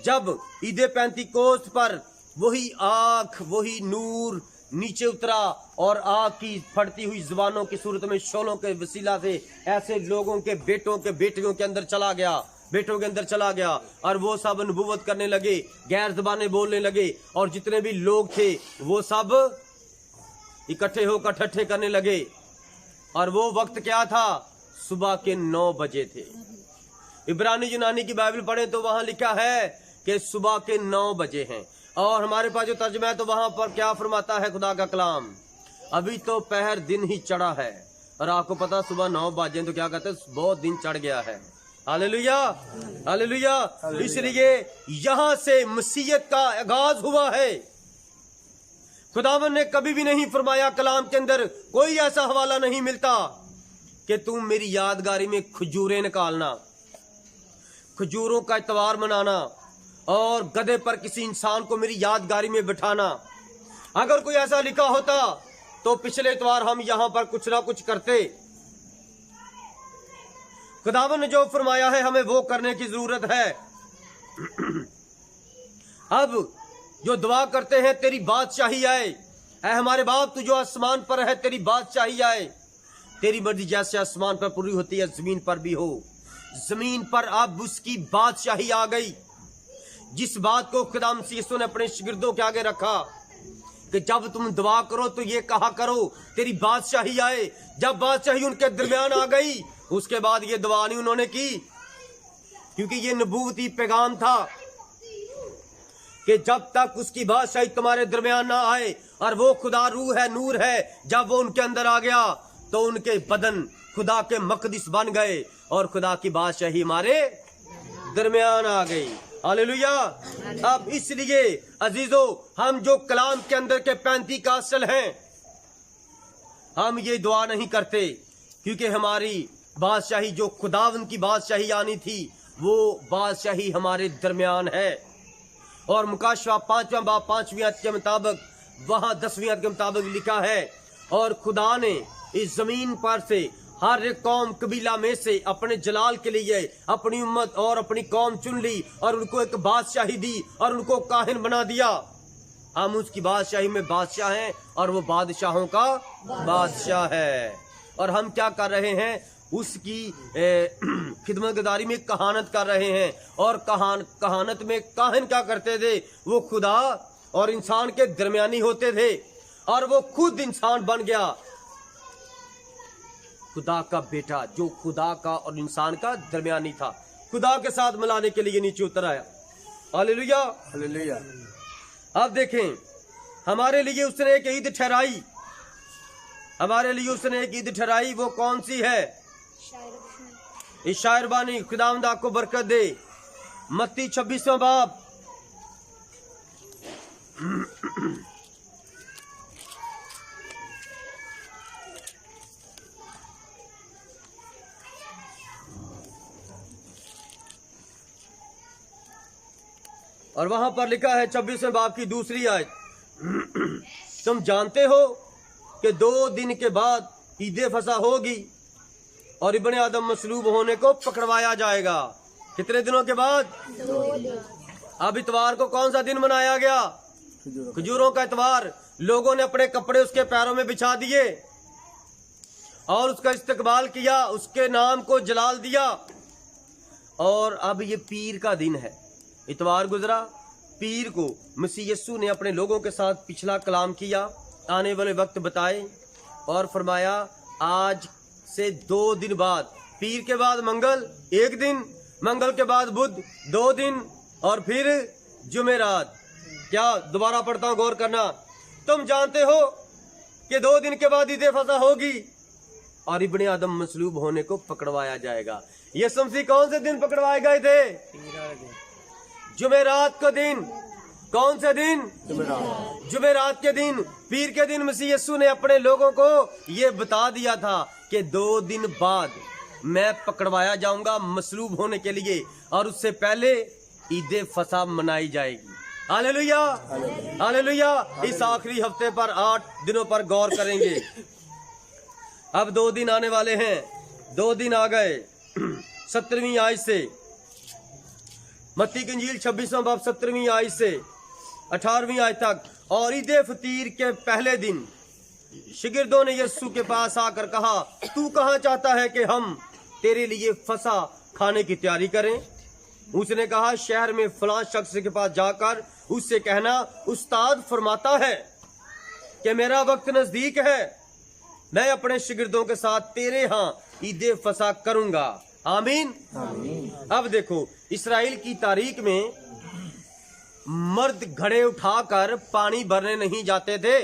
जब ईद पैंतीकोस पर वही आग, वही नूर नीचे उतरा और आग की फटती हुई जुबानों की सूरत में शोलों के वसीला से ऐसे लोगों के बेटियों के अंदर चला गया, बेटों के अंदर चला गया, और वो सब नबूवत करने लगे, गैर ज़बानें बोलने लगे, और जितने भी लोग थे वो सब इकट्ठे होकर ठट्ठे करने लगे। और वो वक्त क्या था? सुबह के 9 बजे थे। इब्रानी यूनानी की बाइबल पढ़े तो वहां लिखा है कि सुबह के 9 बजे हैं, और हमारे पास जो तर्जुमा है तो वहां पर क्या फरमाता है खुदा का कलाम? अभी तो पहर दिन ही चढ़ा है, और आपको पता सुबह 9 बजे तो क्या कहते हैं? बहुत दिन चढ़ गया है। हालेलुया। हालेलुया। इसलिए यहां से मसीहत का आगाज हुआ है। खुदावन ने कभी भी नहीं फरमाया, कलाम के अंदर कोई ऐसा हवाला नहीं मिलता कि तुम मेरी यादगारी में खजूरें निकालना, खजूरों का इतवार मनाना और गधे पर किसी इंसान को मेरी यादगारी में बिठाना। अगर कोई ऐसा लिखा होता तो पिछले इतवार हम यहां पर कुछ ना कुछ करते। खुदावन ने जो फरमाया है हमें वो करने की जरूरत है। अब जो दुआ करते हैं तेरी बादशाही आए। ऐ हमारे बाप तू जो आसमान पर है तेरी बादशाही आए। तेरी मर्जी जैसे आसमान पर पूरी होती है जमीन पर भी हो। जमीन पर अब उसकी बादशाही आ गई। जिस बात को खुदा मसीह यीशु ने अपने शागिर्दों के आगे रखा कि जब तुम दुआ करो तो ये कहा करो तेरी बादशाही आए। जब बादशाही उनके दरमियान आ गई उसके बाद ये दुआ नहीं उन्होंने की, क्योंकि ये नबूवती पैगाम था कि जब तक उसकी बादशाही तुम्हारे दरमियान ना आए, और वो खुदा रूह है, नूर है, जब वो उनके अंदर आ गया तो उनके बदन खुदा के मकदस बन गए और खुदा की बादशाही हमारे दरमियान आ गई। हालेलुया। अब इसलिए अजीजों, हम जो कलाम के अंदर के पैंती का असल हैं, हम ये दुआ नहीं करते क्योंकि हमारी बादशाही जो खुदावंद की बादशाही आनी थी वो बादशाही हमारे दरमियान है। और मुकाशवा 5वां बाब 5वीं आयत के मुताबिक, वहां 10वीं आयत के मुताबिक लिखा है, और खुदा ने इस जमीन पर से हर एक कौम कबीला में से अपने जलाल के लिए अपनी उम्मत और अपनी कौम चुन ली और उनको एक बादशाही दी और उनको काहिन बना दिया। हम उसकी बादशाही में बादशाह हैं और वो बादशाहों का बादशाह है। और हम क्या कर रहे हैं? उसकी खिदमतगारी में कहानत कर रहे हैं। और कहानत में काहिन क्या करते थे? वो खुदा और इंसान के दरमियानी होते थे और वो खुद इंसान बन गया, खुदा का बेटा, जो खुदा का और इंसान का दरमियानी था, खुदा के साथ मिलाने के लिए नीचे उतर आया। Hallelujah, hallelujah. अब देखें, हमारे लिए उसने एक ईद ठहराई, हमारे लिए उसने एक ईद ठहराई। वो कौन सी है? इस शायर बानी खुदावंद आपको बरकत दे। मत्ती 26वां बाब और वहां पर लिखा है 26वें बाब की दूसरी आयत, तुम जानते हो कि 2 दिन के बाद ईद फसा होगी और इब्ने आदम मसलूब होने को पकड़वाया जाएगा। कितने दिनों के बाद? 2 दिन। अब इतवार को कौन सा दिन मनाया गया? खजूरों का इतवार। लोगों ने अपने कपड़े उसके पैरों में बिछा दिए और उसका इस्तकबाल किया, उसके नाम को जलाल दिया। और अब ये पीर का दिन है। इतवार गुजरा, पीर को मसीह यीशु ने अपने लोगों के साथ पिछला कलाम किया, आने वाले वक्त बताए और फरमाया आज से 2 दिन बाद, पीर के बाद मंगल 1 दिन, मंगल के बाद बुध 2 दिन और फिर जुमेरात। क्या? दोबारा पढ़ता हूं, गौर करना। तुम जानते हो कि 2 दिन के बाद ईद फसा होगी और इब्ने आदम मसलूब होने को पकड़वाया जाएगा। यीशु मसीह कौन से दिन पकड़वाए गए थे? जुमेरात का दिन। कौन से दिन? जुमेरात के दिन, पीर के दिन मसीह यीशु ने अपने लोगों को ये बता दिया था कि 2 दिन बाद मैं पकड़वाया जाऊंगा मसलूब होने के लिए और उससे पहले ईद फसा मनाई जाएगी। Hallelujah, hallelujah. इस आखिरी हफ्ते पर 8 दिनों पर गौर करेंगे। अब 2 दिन आने वाले हैं। 2 दिन आ गए 17वीं आयत से, मत्ती की इंजील 26वां बाब 17वीं आयत से 18वीं आयत तक। और ईद फतीर के पहले दिन शागिर्दों ने यीशु के पास आकर कहा, तू कहाँ चाहता है कि हम तेरे लिए फसा खाने की तैयारी करें? उसने कहा, शहर में फलां शख्स के पास जाकर उससे कहना, उस्ताद फरमाता है कि मेरा वक्त नजदीक है, मैं अपने शागिर्दों के साथ तेरे यहाँ ईद फसा करूंगा। आमीन, आमीन। अब देखो, इस्राएल की तारीख में मर्द घड़े उठाकर पानी भरने नहीं जाते थे।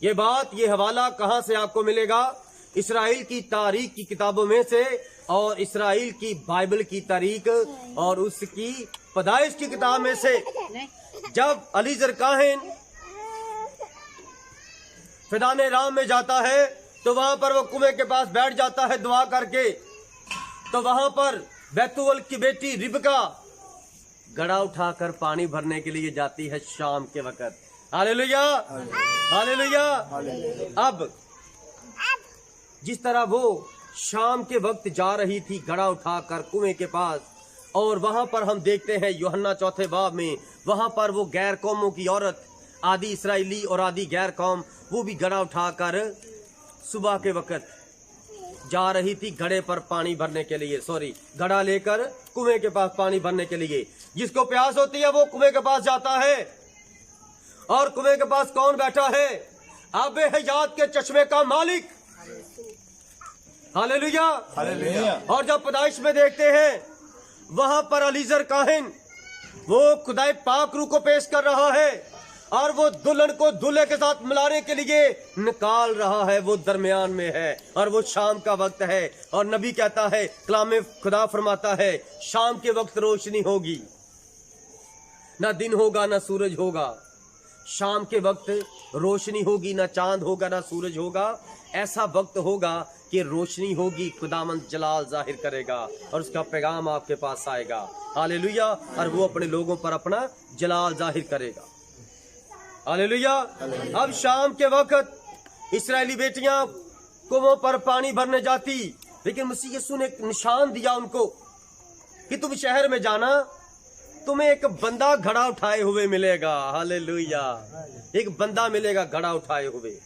ये बात, ये हवाला कहां से आपको मिलेगा? इस्राएल की तारीख की किताबों में से और इस्राएल की बाइबल की तारीख और उसकी पैदाइश की किताब में से। जब अलीजर काहिन फिदान राम में जाता है तो वहां पर वो कुएं के पास बैठ जाता है दुआ करके, तो वहां पर बैतूल की बेटी रिबका घड़ा उठाकर पानी भरने के लिए जाती है शाम के वक्त। Hallelujah, hallelujah. अब जिस तरह वो शाम के वक्त जा रही थी घड़ा उठाकर कुएं के पास, और वहां पर हम देखते हैं यूहन्ना 4 बाब में, वहां पर वो गैर कौमों की औरत, आधी इसराइली और आधी गैर कौम, वो भी घड़ा उठाकर सुबह के वक्त जा रही थी घड़े पर पानी भरने के लिए, घड़ा लेकर कुएं के पास पानी भरने के लिए। जिसको प्यास होती है वो कुएं के पास जाता है। और कुएं के पास कौन बैठा है? आबे हयात के चश्मे का मालिक। Hallelujah, hallelujah. और जब पैदाइश में देखते हैं वहां पर अलीजर काहिन वो खुदाई पाक रूह को पेश कर रहा है और वो दुल्हन को दूल्हे के साथ मिलाने के लिए निकाल रहा है। वो दरमियान में है और वो शाम का वक्त है। और नबी कहता है, कलाम खुदा फरमाता है, शाम के वक्त रोशनी होगी, ना दिन होगा ना सूरज होगा। शाम के वक्त रोशनी होगी, ना चांद होगा ना सूरज होगा। ऐसा वक्त होगा कि रोशनी होगी, खुदावंद जलाल जाहिर करेगा और उसका पैगाम आपके पास आएगा। हालेलुया। और वो अपने लोगों पर अपना जलाल जाहिर करेगा। हालेलुया। अब शाम के वक्त इस्राएली बेटियां कुओं पर पानी भरने जाती, लेकिन मसीह यीशु ने एक निशान दिया उनको कि तुम शहर में जाना, तुम्हें एक बंदा घड़ा उठाए हुए मिलेगा। हालेलुया। एक बंदा मिलेगा घड़ा उठाए हुए।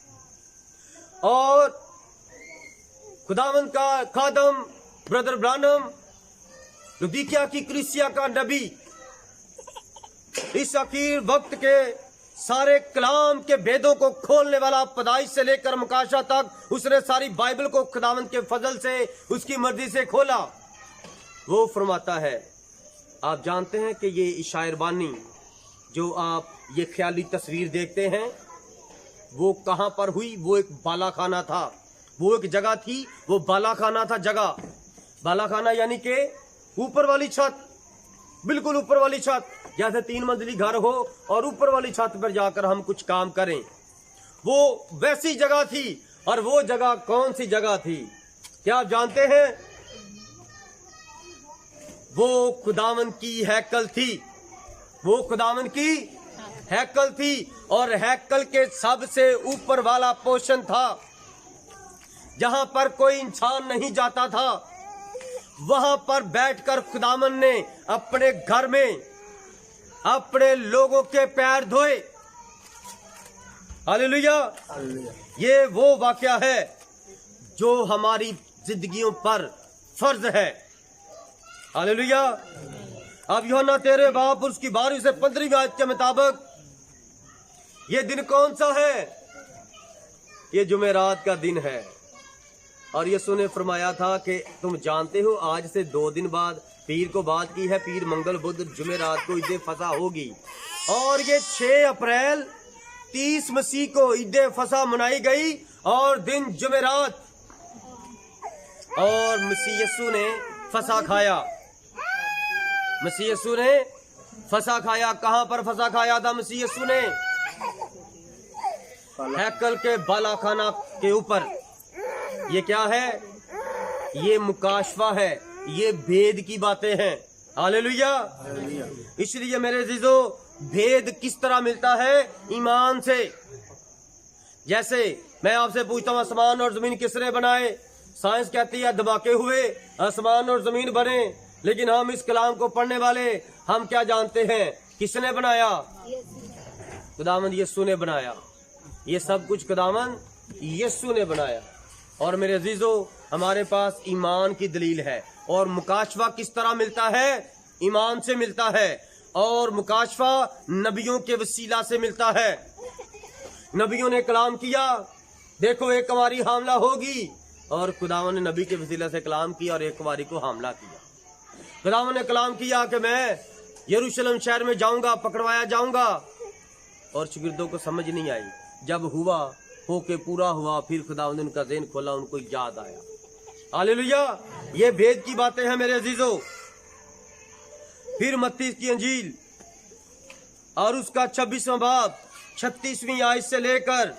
और खुदावंद का खादम ब्रदर ब्रानम, लुदीकिया की कलीसिया का नबी, इस आखिर वक्त के सारे कलाम के भेदों को खोलने वाला, पैदाइश से लेकर मुकाशा तक उसने सारी बाइबल को खुदावंद के फजल से, उसकी मर्जी से खोला। वो फरमाता है, आप जानते हैं कि ये शायर बानी जो आप ये ख्याली तस्वीर देखते हैं वो कहां पर हुई? वो एक बालाखाना था, वो एक जगह थी, वो बालाखाना था जगह। बालाखाना यानी कि ऊपर वाली छत, बिल्कुल ऊपर वाली छत, जैसे 3 मंजिली घर हो और ऊपर वाली छत पर जाकर हम कुछ काम करें, वो वैसी जगह थी। और वो जगह कौन सी जगह थी? क्या आप जानते हैं? वो खुदावन की हैकल थी। वो खुदावन की हैकल थी और हैकल के सबसे ऊपर वाला पोर्शन था जहां पर कोई इंसान नहीं जाता था। वहां पर बैठकर खुदावन ने अपने घर में अपने लोगों के पैर धोए। हालेलुया। ये वो वाकया है जो हमारी जिंदगियों पर फर्ज है। हालेलुया। अब यूहन्ना 13 बाब उसकी 12 से 15 आयत के मुताबिक ये दिन कौन सा है? ये जुमेरात का दिन है। और यीशु ने फरमाया था कि तुम जानते हो आज से 2 दिन बाद पीर को बात की है, पीर मंगल बुध जुमेरात को ईद फसा होगी। और ये 6 अप्रैल 30 मसीह को ईद फसा मनाई गई और दिन जुमेरात। और मसीह यीशु ने फसा खाया। मसीह यीशु ने फसा खाया। कहां पर फसा खाया था मसीह यीशु ने? हैकल के बालाखाना के ऊपर। ये क्या है? ये मुकाशवा है, ये भेद की बातें हैं। हालेलुया। इसलिए मेरे अजीजों, भेद किस तरह मिलता है? ईमान से। जैसे मैं आपसे पूछता हूं, आसमान और जमीन किसने बनाए? साइंस कहती है धमाके हुए आसमान और जमीन बने, लेकिन हम इस कलाम को पढ़ने वाले हम क्या जानते हैं? किसने बनाया? खुदावंद यीशु ने बनाया। ये सब कुछ खुदावंद यीशु ने बनाया। और मेरे अजीजों, हमारे पास ईमान की दलील है। और मुकाशवा किस तरह मिलता है? ईमान से मिलता है। और मुकाशवा नबियों के वसीला से मिलता है। नबियों ने कलाम किया, देखो एक कुंवारी हमला होगी, और खुदावन ने नबी के वसीला से कलाम किया और एक कुंवारी को हमला किया। खुदावन ने कलाम किया कि मैं यरूशलेम शहर में जाऊंगा, पकड़वाया जाऊंगा। और शागिर्दों को समझ नहीं आई। जब हुआ होके पूरा हुआ, फिर खुदावन ने उनका ज़हन खोला, उनको याद आया। हालेलुया। ये भेद की बातें हैं मेरे अजीजों। फिर मत्ती की अंजील और उसका 26वां बाब 36वीं आयत से लेकर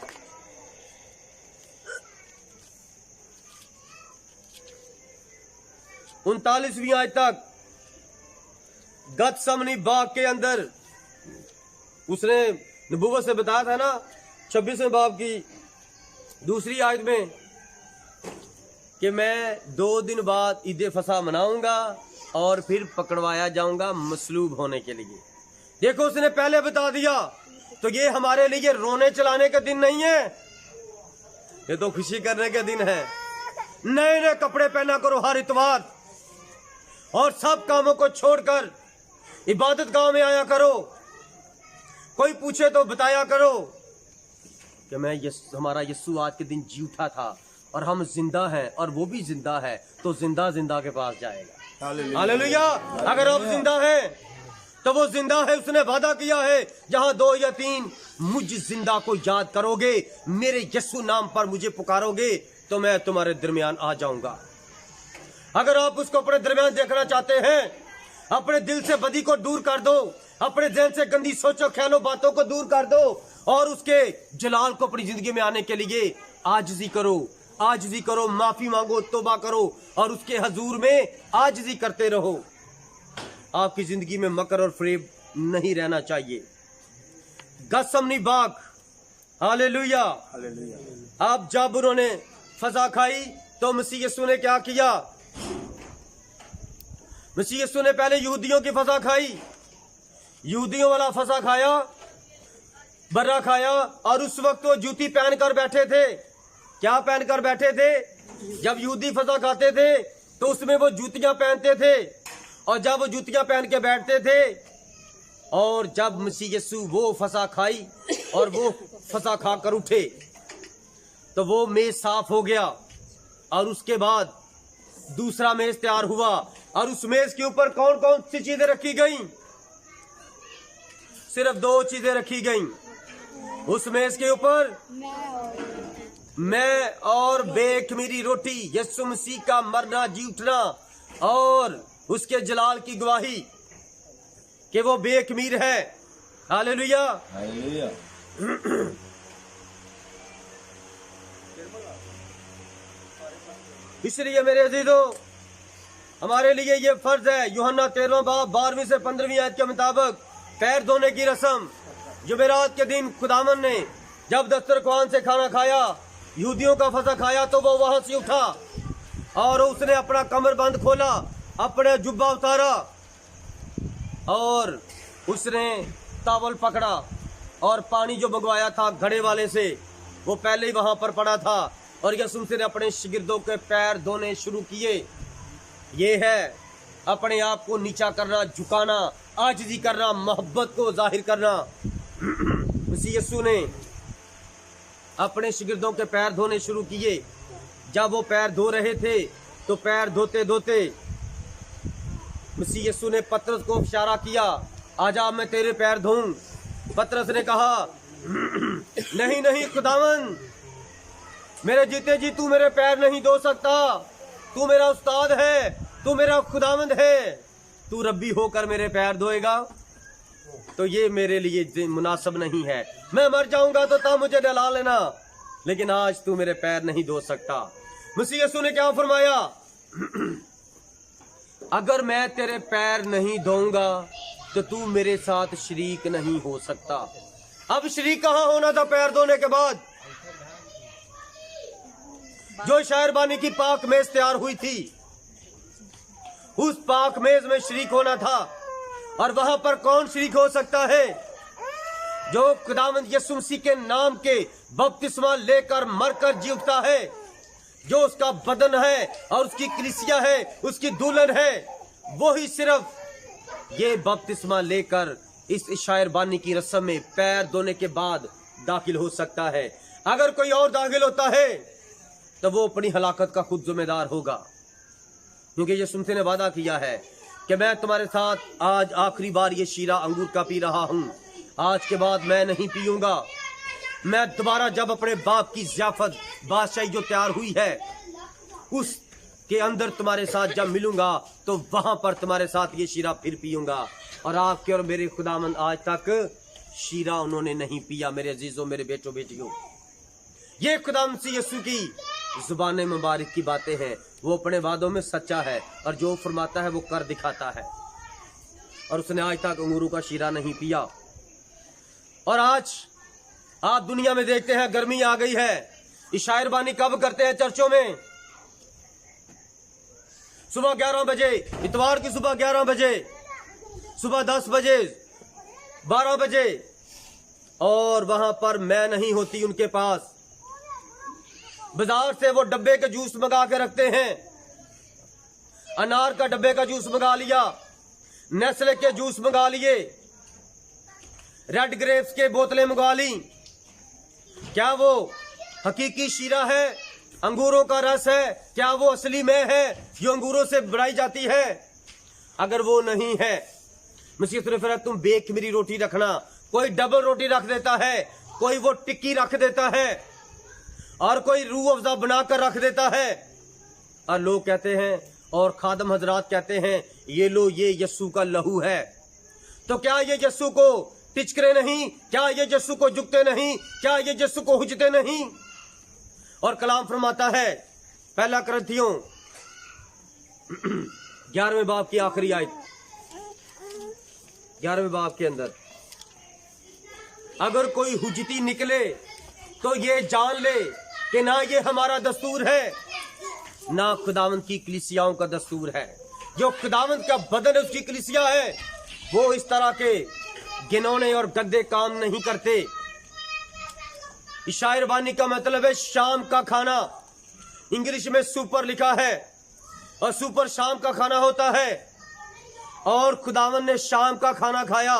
39वीं आयत तक गतसमनी बाग के अंदर उसने नबूवत से बताया था ना, 26वें बाब की दूसरी आयत में कि मैं 2 दिन बाद ईद फसा मनाऊंगा और फिर पकड़वाया जाऊंगा मसलूब होने के लिए। देखो उसने पहले बता दिया। तो ये हमारे लिए रोने चलाने का दिन नहीं है, ये तो खुशी करने का दिन है। नए नए कपड़े पहना करो हर इतवार, और सब कामों को छोड़कर इबादत गांव में आया करो। कोई पूछे तो बताया करो कि हमारा यीशु आज के दिन जी उठा था और हम जिंदा हैं, और वो भी जिंदा है, तो जिंदा जिंदा के पास जाएगा। हालेलुया। अगर आप जिंदा हैं तो वो जिंदा है, उसने वादा किया है जहां 2 या 3 मुझ जिंदा को याद करोगे, मेरे यीशु नाम पर मुझे पुकारोगे, तो मैं तुम्हारे दरमियान आ जाऊंगा। अगर आप उसको अपने दरमियान देखना चाहते हैं, अपने दिल से बदी को दूर कर दो, अपने दिल से गंदी सोचो ख्यालों बातों को दूर कर दो, और उसके जलाल को अपनी जिंदगी में आने के लिए आजिज़ी करो, माफी मांगो, तौबा करो, और उसके हजूर में आजिज़ी करते रहो। आपकी जिंदगी में मकर और फरेब नहीं रहना चाहिए। गसमनी बाग, हालेलुया। आप जब उन्होंने फजा खाई तो मसीह यीशु ने क्या किया? मसीह यीशु ने पहले यहूदियों की फजा खाई, यहूदियों वाला फसा खाया, बर्रा खाया, और उस वक्त वो जूती पहनकर बैठे थे। क्या पहनकर बैठे थे? जब यहूदी फसा खाते थे तो उसमें वो जूतियां पहनते थे, और जब वो जूतियां पहन के बैठते थे, और जब मसीह यीशु वो फसा खाई और वो फसा खाकर उठे तो वो मेज साफ हो गया, और उसके बाद दूसरा मेज तैयार हुआ, और उस मेज के ऊपर कौन कौन सी चीजें रखी गई? सिर्फ 2 चीजें रखी गई उस मेज के ऊपर, मैं और बेखमीरी रोटी, यीशु मसीह का मरना जी उठना, और उसके जलाल की गवाही कि वो बेखमीर है। हालेलुया। हालेलुया। इसलिए मेरे अजीजों, हमारे लिए ये फर्ज है, यूहन्ना 13वां बाब 12वीं से 15वीं आयत के मुताबिक पैर धोने की रस्म। जुमेरात के दिन खुदावन ने जब दस्तरख्वान से खाना खाया, यहूदियों का फसा खाया, तो वो वहां से उठा और उसने अपना कमरबंद खोला, अपने जुब्बा उतारा, और उसने तावल पकड़ा, और पानी जो मंगवाया था घड़े वाले से वो पहले ही वहां पर पड़ा था, और यीशु मसीह ने अपने शिगिर्दों के पैर धोने शुरू किए। ये है अपने आप को नीचा करना, झुकाना, आजिज़ी करना, मोहब्बत को जाहिर करना। मसीह यीशु ने अपने शिगिर्दों के पैर धोने शुरू किए। जब वो पैर धो रहे थे तो पैर धोते धोते मसीह यीशु ने पतरस को इशारा किया, आजा मैं तेरे पैर धोऊं। पतरस ने कहा, नहीं नहीं खुदावन, मेरे जीते जी तू मेरे पैर नहीं धो सकता, तू मेरा उस्ताद है, तू मेरा खुदावंद है, तू रब्बी होकर मेरे पैर धोएगा तो ये मेरे लिए मुनासिब नहीं है। मैं मर जाऊंगा तो तब मुझे डला लेना, लेकिन आज तू मेरे पैर नहीं धो सकता। मसीह यीशु ने क्या फरमाया? अगर मैं तेरे पैर नहीं धोऊंगा तो तू मेरे साथ शरीक नहीं हो सकता। अब शरीक कहाँ होना था पैर धोने के बाद? जो शायरबानी की पाक मेज तैयार हुई थी, उस पाक मेज में शरीक होना था। और वहां पर कौन शरीक हो सकता है? जो खुदावंद यीशु मसीह के नाम के बपतिस्मा लेकर मरकर जी उठता है, जो उसका बदन है और उसकी कलीसिया है, उसकी दुल्हन है, वो ही सिर्फ ये बपतिस्मा लेकर इस शायरबानी की रस्म में पैर धोने के बाद दाखिल हो सकता है। अगर कोई और दाखिल होता है तो वो अपनी हलाकत का खुद जिम्मेदार होगा, क्योंकि यीशु मसीह ने वादा किया है कि मैं तुम्हारे साथ आज आखिरी बार ये शीरा अंगूर का पी रहा हूं, आज के बाद मैं नहीं पीऊंगा। मैं दोबारा जब अपने बाप की ज़ियाफत बादशाही जो तैयार हुई है उसके अंदर तुम्हारे साथ जब मिलूंगा तो वहां पर तुम्हारे साथ ये शीरा फिर पीऊंगा। और आपके और मेरे खुदामंद आज तक शीरा उन्होंने नहीं पिया। मेरे अजीजों, मेरे बेटों बेटियों, ये खुदाम सी यीशु की जुबान मुबारक की बातें हैं। वो अपने वादों में सच्चा है और जो फरमाता है वो कर दिखाता है। और उसने आज तक अंगूरों का शीरा नहीं पिया। और आज आप दुनिया में देखते हैं गर्मी आ गई है, शायरबानी कब करते हैं चर्चों में? सुबह 11 बजे, इतवार की सुबह 11 बजे, सुबह 10 बजे, 12 बजे, और वहां पर मैं नहीं होती उनके पास। बाजार से वो डब्बे के जूस मंगा के रखते हैं। अनार का डब्बे का जूस मंगा लिया, नेस्ले के जूस मंगा लिए, रेड ग्रेप्स के बोतलें मंगा ली। क्या वो हकीकी शीरा है, अंगूरों का रस है? क्या वो असली में है जो अंगूरों से बनाई जाती है? अगर वो नहीं है, मसीह ने फिर तुम बेखमीरी रोटी रखना। कोई डबल रोटी रख देता है, कोई वो टिक्की रख देता है, और कोई रूह अफ़ज़ा बनाकर रख देता है। और लोग कहते हैं, और खादम हजरात कहते हैं, ये लो ये यस्सु का लहू है। तो क्या ये यस्सु को टिचकरे नहीं? क्या ये यस्सु को झुकते नहीं? क्या ये यस्सु को हुजते नहीं? और कलाम फरमाता है, पहला कुरिन्थियों 11वें बाब की आखिरी आयत, 11वें बाब के अंदर, अगर कोई हुजती निकले तो ये जान ले कि ना ये हमारा दस्तूर है, ना खुदावंद की कलीसियाओं का दस्तूर है। जो खुदावंद का बदन है, उसकी कलीसिया है, वो इस तरह के गिनौने और गंदे काम नहीं करते। शायर बानी का मतलब है शाम का खाना। इंग्लिश में सुपर लिखा है, और सुपर शाम का खाना होता है। और खुदावंद ने शाम का खाना खाया,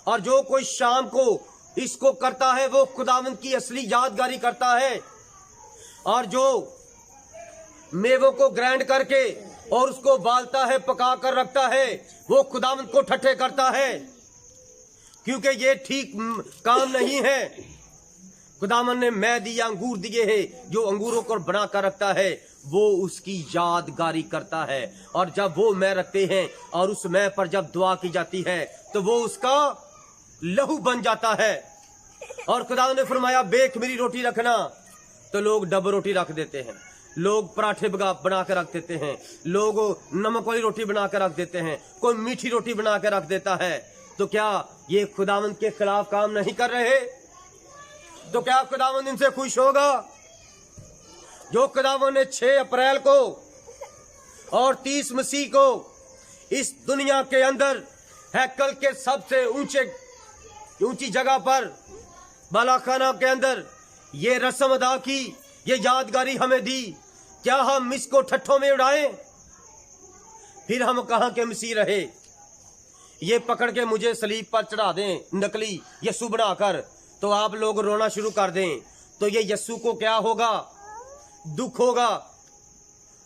और जो कोई शाम को इसको करता है वो खुदावंद की असली यादगारी करता है। और जो मेवों को ग्राइंड करके और उसको बालता है, पका कर रखता है, वो खुदावंद को ठट्ठे करता है, क्योंकि ये ठीक काम नहीं है। खुदावंद ने मैं दिया अंगूर दिए हैं, जो अंगूरों को बना कर रखता है वो उसकी यादगारी करता है। और जब वो मैं रखते हैं और उस मैं पर जब दुआ की जाती है तो वो उसका लहू बन जाता है। और खुदावंद ने फरमाया बेखमीरी रोटी रखना, तो लोग डब रोटी रख देते हैं, लोग पराठे बना के रख देते हैं, लोग नमक वाली रोटी बना के रख देते हैं, कोई मीठी रोटी बना के रख देता है। तो क्या ये खुदावंद के खिलाफ काम नहीं कर रहे? तो क्या खुदावंद इनसे खुश होगा? जो खुदावंद ने 6 अप्रैल को और 30 मसीह को इस दुनिया के अंदर हैकल के सबसे ऊंची जगह पर बालाखाना के अंदर ये रस्म अदा की, ये यादगारी हमें दी, क्या हम इसको ठट्ठों में उड़ाएं? फिर हम कहां के मसीह रहे? ये पकड़ के मुझे सलीब पर चढ़ा दें नकली यस्सु बनाकर, तो आप लोग रोना शुरू कर दें, तो ये यस्सु को क्या होगा? दुख होगा।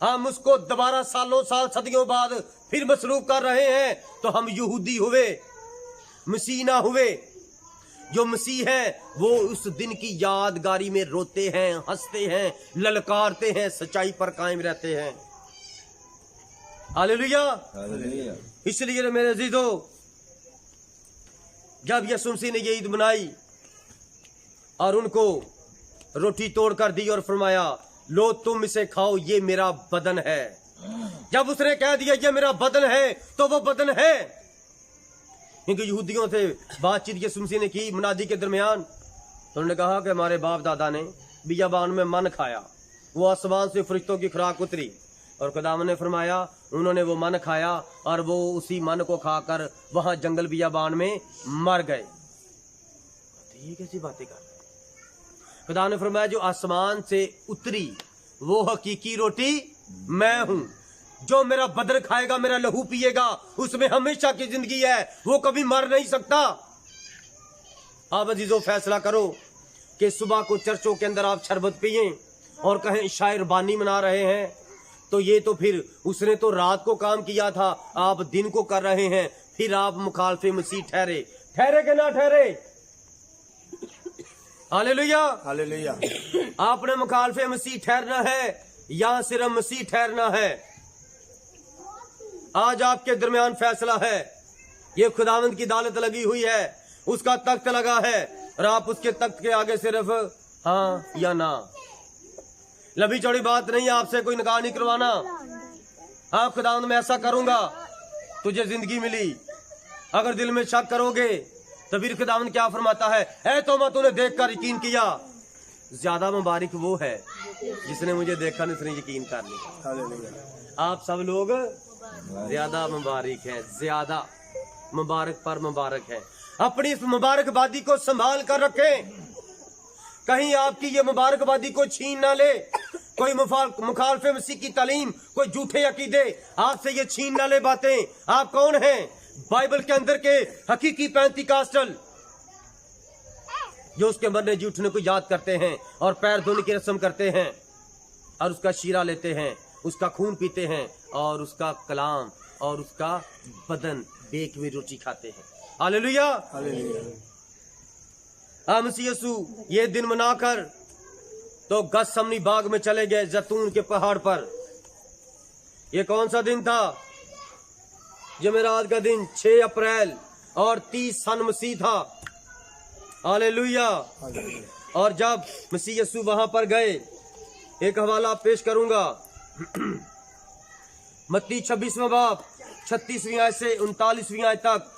हम उसको दोबारा सालों साल सदियों बाद फिर मसरूफ कर रहे हैं, तो हम यहूदी हुए, मसीह ना हुए। जो मसीह है वो उस दिन की यादगारी में रोते हैं, हंसते हैं, ललकारते हैं, सच्चाई पर कायम रहते हैं। हालेलुया। इसलिए मेरे अजीजों, जब यीशु मसीह ने ये ईद मनाई और उनको रोटी तोड़ कर दी और फरमाया लो तुम इसे खाओ, ये मेरा बदन है। जब उसने कह दिया ये मेरा बदन है, तो वो बदन है। क्योंकि यहूदियों से बातचीत यीशु मसीह ने की मुनादी के दरमियान, तो उन्होंने कहा कि हमारे बाप दादा ने बियाबान में मन खाया, वो आसमान से फरिश्तों की खुराक उतरी, और खुदावंद ने फरमाया उन्होंने वो मन खाया और वो उसी मन को खाकर वहां जंगल बियाबान में मर गए। तो ये कैसी बातें कर रहे हैं? खुदा ने फरमाया जो आसमान से उतरी वो हकीकी रोटी मैं हूं। जो मेरा बदन खाएगा, मेरा लहू पिएगा, उसमें हमेशा की जिंदगी है, वो कभी मर नहीं सकता। आप अजीजों फैसला करो कि सुबह को चर्चों के अंदर आप शरबत पिए और कहें शायर बानी मना रहे हैं, तो ये तो फिर उसने तो रात को काम किया था, आप दिन को कर रहे हैं, फिर आप मुखालफे मसीह ठहरे कि ना ठहरे? Hallelujah hallelujah. आपने मुखालफे मसीह ठहरना है या सिर्फ मसीह ठहरना है? आज आपके दरमियान फैसला है। ये खुदावंद की अदालत लगी हुई है, उसका तख्त लगा है, और आप उसके तख्त के आगे सिर्फ हाँ या ना। लंबी चौड़ी बात नहीं है, आपसे कोई निकाह नहीं करवाना। हाँ खुदावंद मैं ऐसा करूंगा, तुझे जिंदगी मिली। अगर दिल में शक करोगे तो फिर खुदावंद क्या फरमाता है, ऐ तोमा तूने देखकर यकीन किया। ज्यादा मुबारक वो है जिसने मुझे देखा नहीं उसने यकीन कर लिया। आप सब लोग ज्यादा मुबारक हैं, ज्यादा मुबारक पर मुबारक है। अपनी इस मुबारकबादी को संभाल कर रखें, कहीं आपकी ये मुबारकबादी को छीन ना ले। कोई मुखालफे मसीह की तालीम, कोई झूठे अकीदे आपसे ये छीन ना ले बातें। आप कौन हैं? बाइबल के अंदर के हकीकी पेंटिकॉस्टल, जो उसके मरने जी उठने को याद करते हैं और पैर धोने की रस्म करते हैं और उसका शीरा लेते हैं, उसका खून पीते हैं और उसका कलाम और उसका बदन बेक हुई रोटी खाते हैं। हालेलुया। मसीह यीशु ये दिन मनाकर तो गतसमनी बाग में चले गए, जैतून के पहाड़ पर। ये कौन सा दिन था? जमेरात का दिन, 6 अप्रैल, और 30 सन मसीह था। हालेलुया। और जब मसीह यीशु वहां पर गए, एक हवाला पेश करूंगा, मत्ती 26वां बाब 36वीं आयत से 39वीं आयत तक।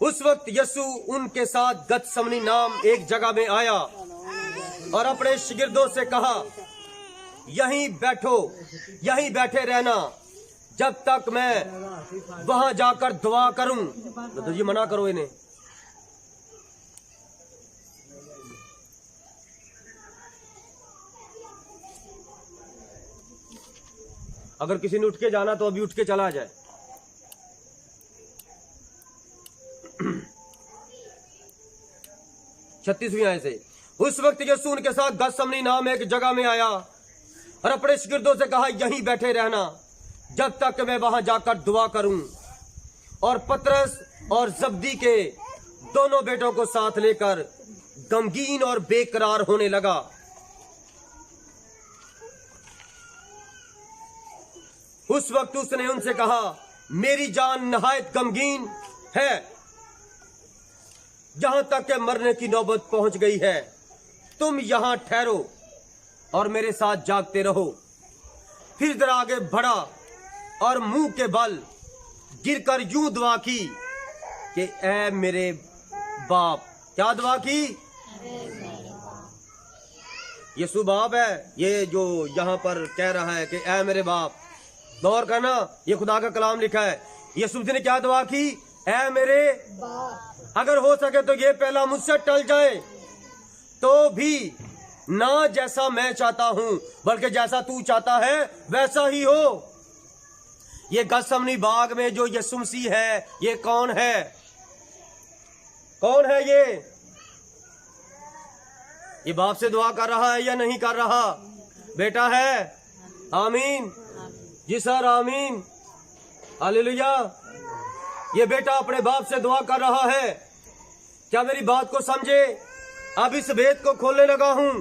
उस वक्त यीशु उनके साथ गतसमनी नाम एक जगह में आया और अपने शिगिर्दों से कहा, यहीं बैठो, यहीं बैठे रहना जब तक मैं वहां जाकर दुआ करूं। तो ये मना करो इन्हें। अगर किसी ने उठ के जाना तो अभी उठ के चला जाए। छत्तीसवीं आयत से, उस वक्त यीशु उनके साथ गतसमनी नाम एक जगह में आया और अपने शिगिर्दों से कहा, यहीं बैठे रहना जब तक मैं वहां जाकर दुआ करूं। और पतरस और जब्दी के दोनों बेटों को साथ लेकर गमगीन और बेकरार होने लगा। उस वक्त उसने उनसे कहा, मेरी जान नहायत गमगीन है, जहां तक के मरने की नौबत पहुंच गई है। तुम यहां ठहरो और मेरे साथ जागते रहो। फिर जरा आगे बढ़ा और मुंह के बल गिरकर यूं दुआ की कि ऐ मेरे बाप। क्या दुआ की? यीशु बाप है, ये जो यहां पर कह रहा है कि ऐ मेरे बाप। गौर करना, ये खुदा का कलाम लिखा है। यीशु ने क्या दुआ की? ऐ मेरे बाप। अगर हो सके तो ये पहला मुझसे टल जाए, तो भी ना जैसा मैं चाहता हूं बल्कि जैसा तू चाहता है वैसा ही हो। ये गतसमनी बाग में जो यीशु मसीह है, ये कौन है? कौन है ये बाप से दुआ कर रहा है या नहीं कर रहा? बेटा है। आमीन जी सर, आमीन, हालेलुया। ये बेटा अपने बाप से दुआ कर रहा है। क्या मेरी बात को समझे? अब इस भेद को खोलने लगा हूं।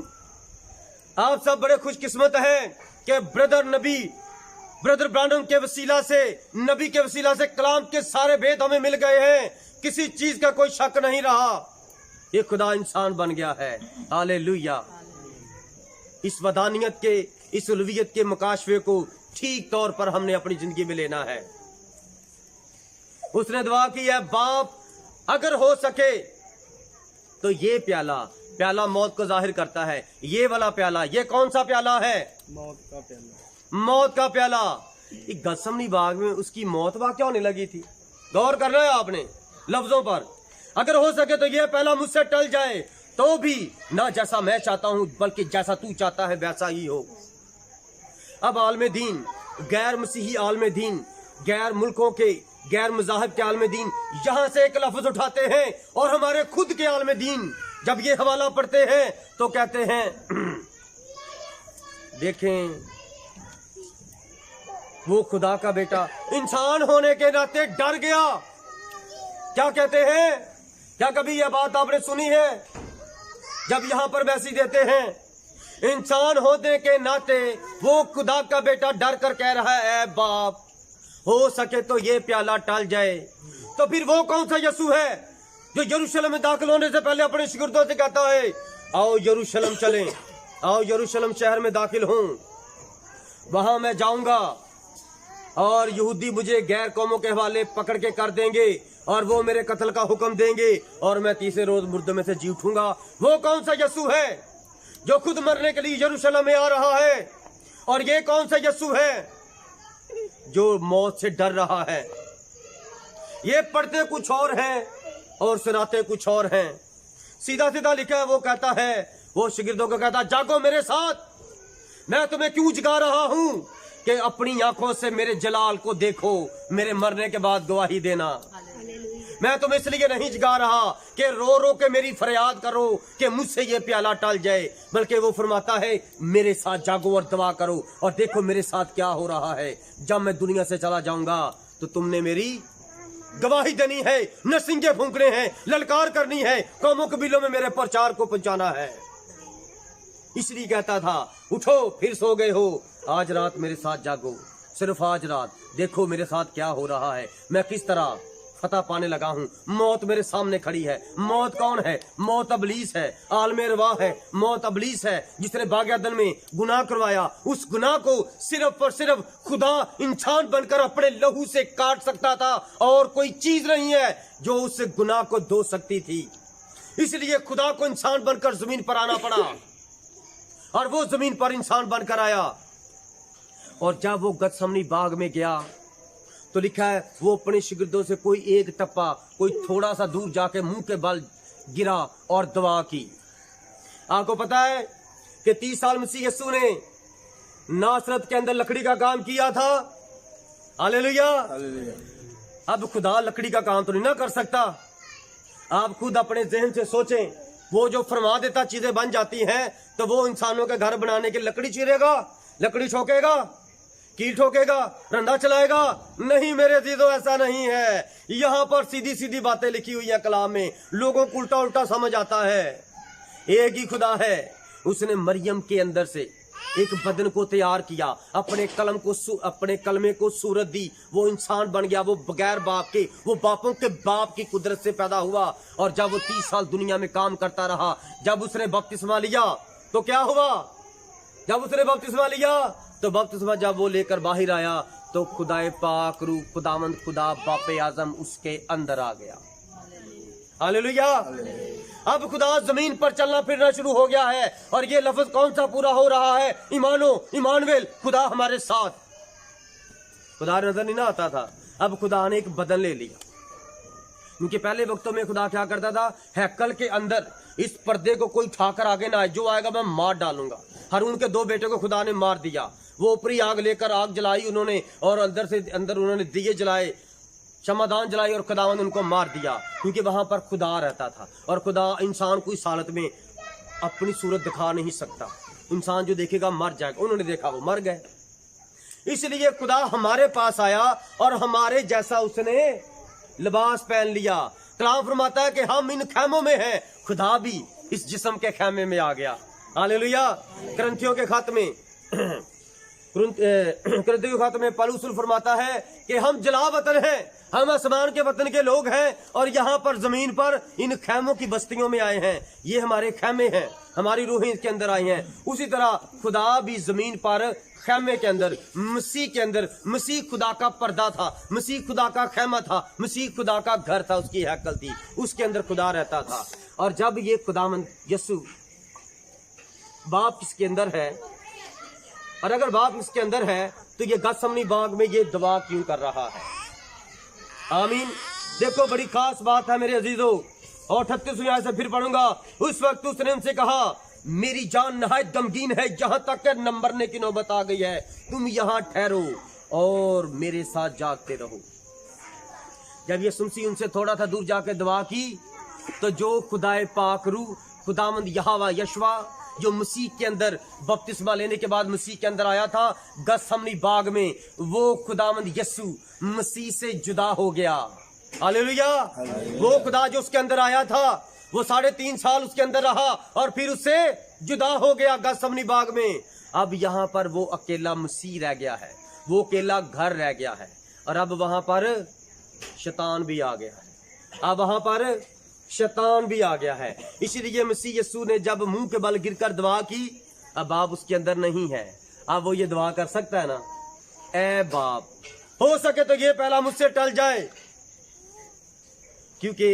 आप सब बड़े खुशकिस्मत हैं कि ब्रदर ब्रांडम के वसीला से, नबी के वसीला से कलाम के सारे भेद हमें मिल गए हैं। किसी चीज का कोई शक नहीं रहा। ये खुदा इंसान बन गया है। हालेलुया। इस वदानियत के, इस उलवियत के मुकाशफे को ठीक तौर पर हमने अपनी जिंदगी में लेना है। उसने दुआ की है, बाप अगर हो सके तो ये प्याला मौत को जाहिर करता है। ये वाला प्याला, ये कौन सा प्याला है? मौत का प्याला। मौत का प्याला। गतसमनी बाग में उसकी मौत वाक़ होने लगी थी। गौर करना है आपने लफ्जों पर। अगर हो सके तो ये प्याला मुझसे टल जाए, तो भी ना जैसा मैं चाहता हूं बल्कि जैसा तू चाहता है वैसा ही हो। अब आलमे दीन, गैर मसीही आलमे दीन, गैर मुल्कों के, गैर मज़ाहिब के आलमे दीन यहां से एक लफ्ज उठाते हैं और हमारे खुद के आलमे दीन जब ये हवाला पढ़ते हैं तो कहते हैं देखें वो खुदा का बेटा इंसान होने के नाते डर गया। क्या कहते हैं? क्या कभी यह बात आपने सुनी है? जब यहां पर वैसी देते हैं, इंसान होने के नाते वो खुदा का बेटा डर कर कह रहा है, बाप हो सके तो ये प्याला टल जाए। तो फिर वो कौन सा यीशु है जो यरूशलेम में दाखिल होने से पहले अपने शिगिर्दों से कहता है, आओ यरूशलेम चलें, आओ यरूशलेम शहर में दाखिल हूं, वहां मैं जाऊंगा और यहूदी मुझे गैर कौमों के हवाले पकड़ के कर देंगे और वो मेरे कत्ल का हुक्म देंगे और मैं तीसरे रोज मुर्दों में से जी उठूंगा। वो कौन सा यीशु है जो खुद मरने के लिए यरूशलेम में आ रहा है? और ये कौन सा यीशु है जो मौत से डर रहा है? ये पढ़ते कुछ और हैं और सुनाते कुछ और हैं। सीधा सीधा लिखा है। वो कहता है, वो शागिर्दों को कहता, जागो मेरे साथ, मैं तुम्हें क्यों जगा रहा हूं कि अपनी आंखों से मेरे जलाल को देखो, मेरे मरने के बाद गवाही देना। मैं तुम्हें इसलिए नहीं जगा रहा कि रो रो के मेरी फरियाद करो कि मुझसे ये प्याला टल जाए, बल्कि वो फरमाता है मेरे साथ जागो और दुआ करो और देखो मेरे साथ क्या हो रहा है। जब मैं दुनिया से चला जाऊंगा तो तुमने मेरी गवाही देनी है, नरसिंगे फूंकने हैं, ललकार करनी है, कौमों कबीलों में मेरे प्रचार को पहुंचाना है। इसलिए कहता था, उठो फिर सो गए हो, आज रात मेरे साथ जागो, सिर्फ आज रात देखो मेरे साथ क्या हो रहा है, मैं किस तरह फतह पाने लगा हूं। मौत मेरे सामने खड़ी है। मौत कौन है? मौत अबलीस है, आलमे रवा है। मौत अबलीस है जिसने बागयादन में गुनाह करवाया। उस गुनाह को सिर्फ और सिर्फ खुदा इंसान बनकर अपने लहू से काट सकता था और कोई चीज नहीं है जो उस गुनाह को धो सकती थी। इसलिए खुदा को इंसान बनकर जमीन पर आना पड़ा और वो जमीन पर इंसान बनकर आया। और जब वो गतसमनी बाग में गया तो लिखा है वो अपने शागिर्दों से कोई एक टप्पा, कोई थोड़ा सा दूर जाके मुंह के बल गिरा और दुआ की। आपको पता है कि 30 साल मसीह यीशु ने नासरत के अंदर लकड़ी का काम किया था। हालेलुया। अब खुदा लकड़ी का काम तो नहीं ना कर सकता। आप खुद अपने जहन से सोचें, वो जो फरमा देता चीजें बन जाती हैं, तो वो इंसानों के घर बनाने के लकड़ी चीरेगा, लकड़ी ठोकेगा, कील ठोकेगा, रंधा चलाएगा? नहीं मेरे अजीजों, ऐसा नहीं है। यहाँ पर सीधी सीधी बातें लिखी हुई है कलाम में, लोगों को उल्टा उल्टा समझ आता है। एक ही खुदा है, उसने मरियम के अंदर से एक बदन को तैयार किया, अपने कलमे को सूरत दी, वो इंसान बन गया, वो बगैर बाप के, वो बापों के बाप की कुदरत से पैदा हुआ। और जब वो 30 साल दुनिया में काम करता रहा, जब उसने बपतिस्मा लिया तो क्या हुआ? जब उसने बपतिस्मा लिया तो बपतिस्मा जब वो लेकर बाहर आया तो खुदाए पाक रूह खुदावंद खुदा बापे आजम उसके अंदर आ गया। हालेलुया। अब खुदा जमीन पर चलना फिरना शुरू हो गया है। और ये लफ्ज कौन सा पूरा हो रहा है? इमानुएल, खुदा हमारे साथ। खुदा नजर नहीं ना आता था, अब खुदा ने एक बदन ले लिया। क्योंकि पहले वक्तों में खुदा क्या करता था, हैकल के अंदर इस पर्दे को कोई उठाकर आगे ना आए, जो आएगा मैं मार डालूंगा। हारून के 2 बेटे को खुदा ने मार दिया। वो ऊपरी आग लेकर आग जलाई उन्होंने, और अंदर से अंदर उन्होंने दिए जलाए, शमादान जलाई, और खुदावंद उनको मार दिया। क्योंकि वहां पर खुदा रहता था और खुदा इंसान को इस हालत में अपनी सूरत दिखा नहीं सकता। इंसान जो देखेगा मर जाएगा। उन्होंने देखा, वो मर गए। इसलिए खुदा हमारे पास आया और हमारे जैसा उसने लिबास पहन लिया। कलाम फरमाता है कि हम इन खैमों में हैं, खुदा भी इस जिस्म के खैमे में आ गया। हालेलुया। करंथियों के खत में पौलुस फरमाता है कि हम जला वतन हैं, हम आसमान के वतन के लोग हैं और यहाँ पर जमीन पर इन खैमों की बस्तियों में आए हैं। ये हमारे खैमे हैं, हमारी रूहें इसके अंदर आई हैं। उसी तरह खुदा भी जमीन पर खैमे के अंदर, मसीह के अंदर, मसीह खुदा का पर्दा था, मसीह खुदा का खैमा था, मसीह खुदा का घर था, उसकी हैकल थी, उसके अंदर खुदा रहता था। और जब ये खुदावंद यीशु बाप किसके अंदर है, और अगर बाप इसके अंदर है तो ये गतसमनी बाग में ये दुआ क्यों कर रहा है? आमीन। देखो बड़ी खास बात है मेरे अजीजों, और 38वें आयत से फिर पढ़ूंगा। उस वक्त उसने उनसे कहा, मेरी जान नहायत गमगीन है, जहां तक न मरने की नौबत आ गई है। तुम यहाँ ठहरो और मेरे साथ जागते रहो। जब ये सुनसी उनसे थोड़ा सा दूर जाकर दुआ की तो जो खुदाए पाक रूह खुदावंद यहोवा यशवा जो मसीह के अंदर बपतिस्मा लेने के बाद मसीह के अंदर आया था गतसमनी बाग में, वो खुदावंद यीशु मसीह से जुदा हो गया। हालेलुया। वो खुदा जो उसके अंदर आया था वो 3.5 साल उसके अंदर रहा और फिर उससे जुदा हो गया गतसमनी बाग में। अब यहाँ पर वो अकेला मसीह रह गया है, वो अकेला घर रह गया है, और अब वहां पर शैतान भी आ गया है। अब वहां पर शैतान भी आ गया है। इसीलिए मसीह यीशु ने जब मुंह के बल गिरकर दुआ की, अब बाप उसके अंदर नहीं है। अब वो ये दुआ कर सकता है ना, ए बाप, हो सके तो ये पहला मुझसे टल जाए, क्योंकि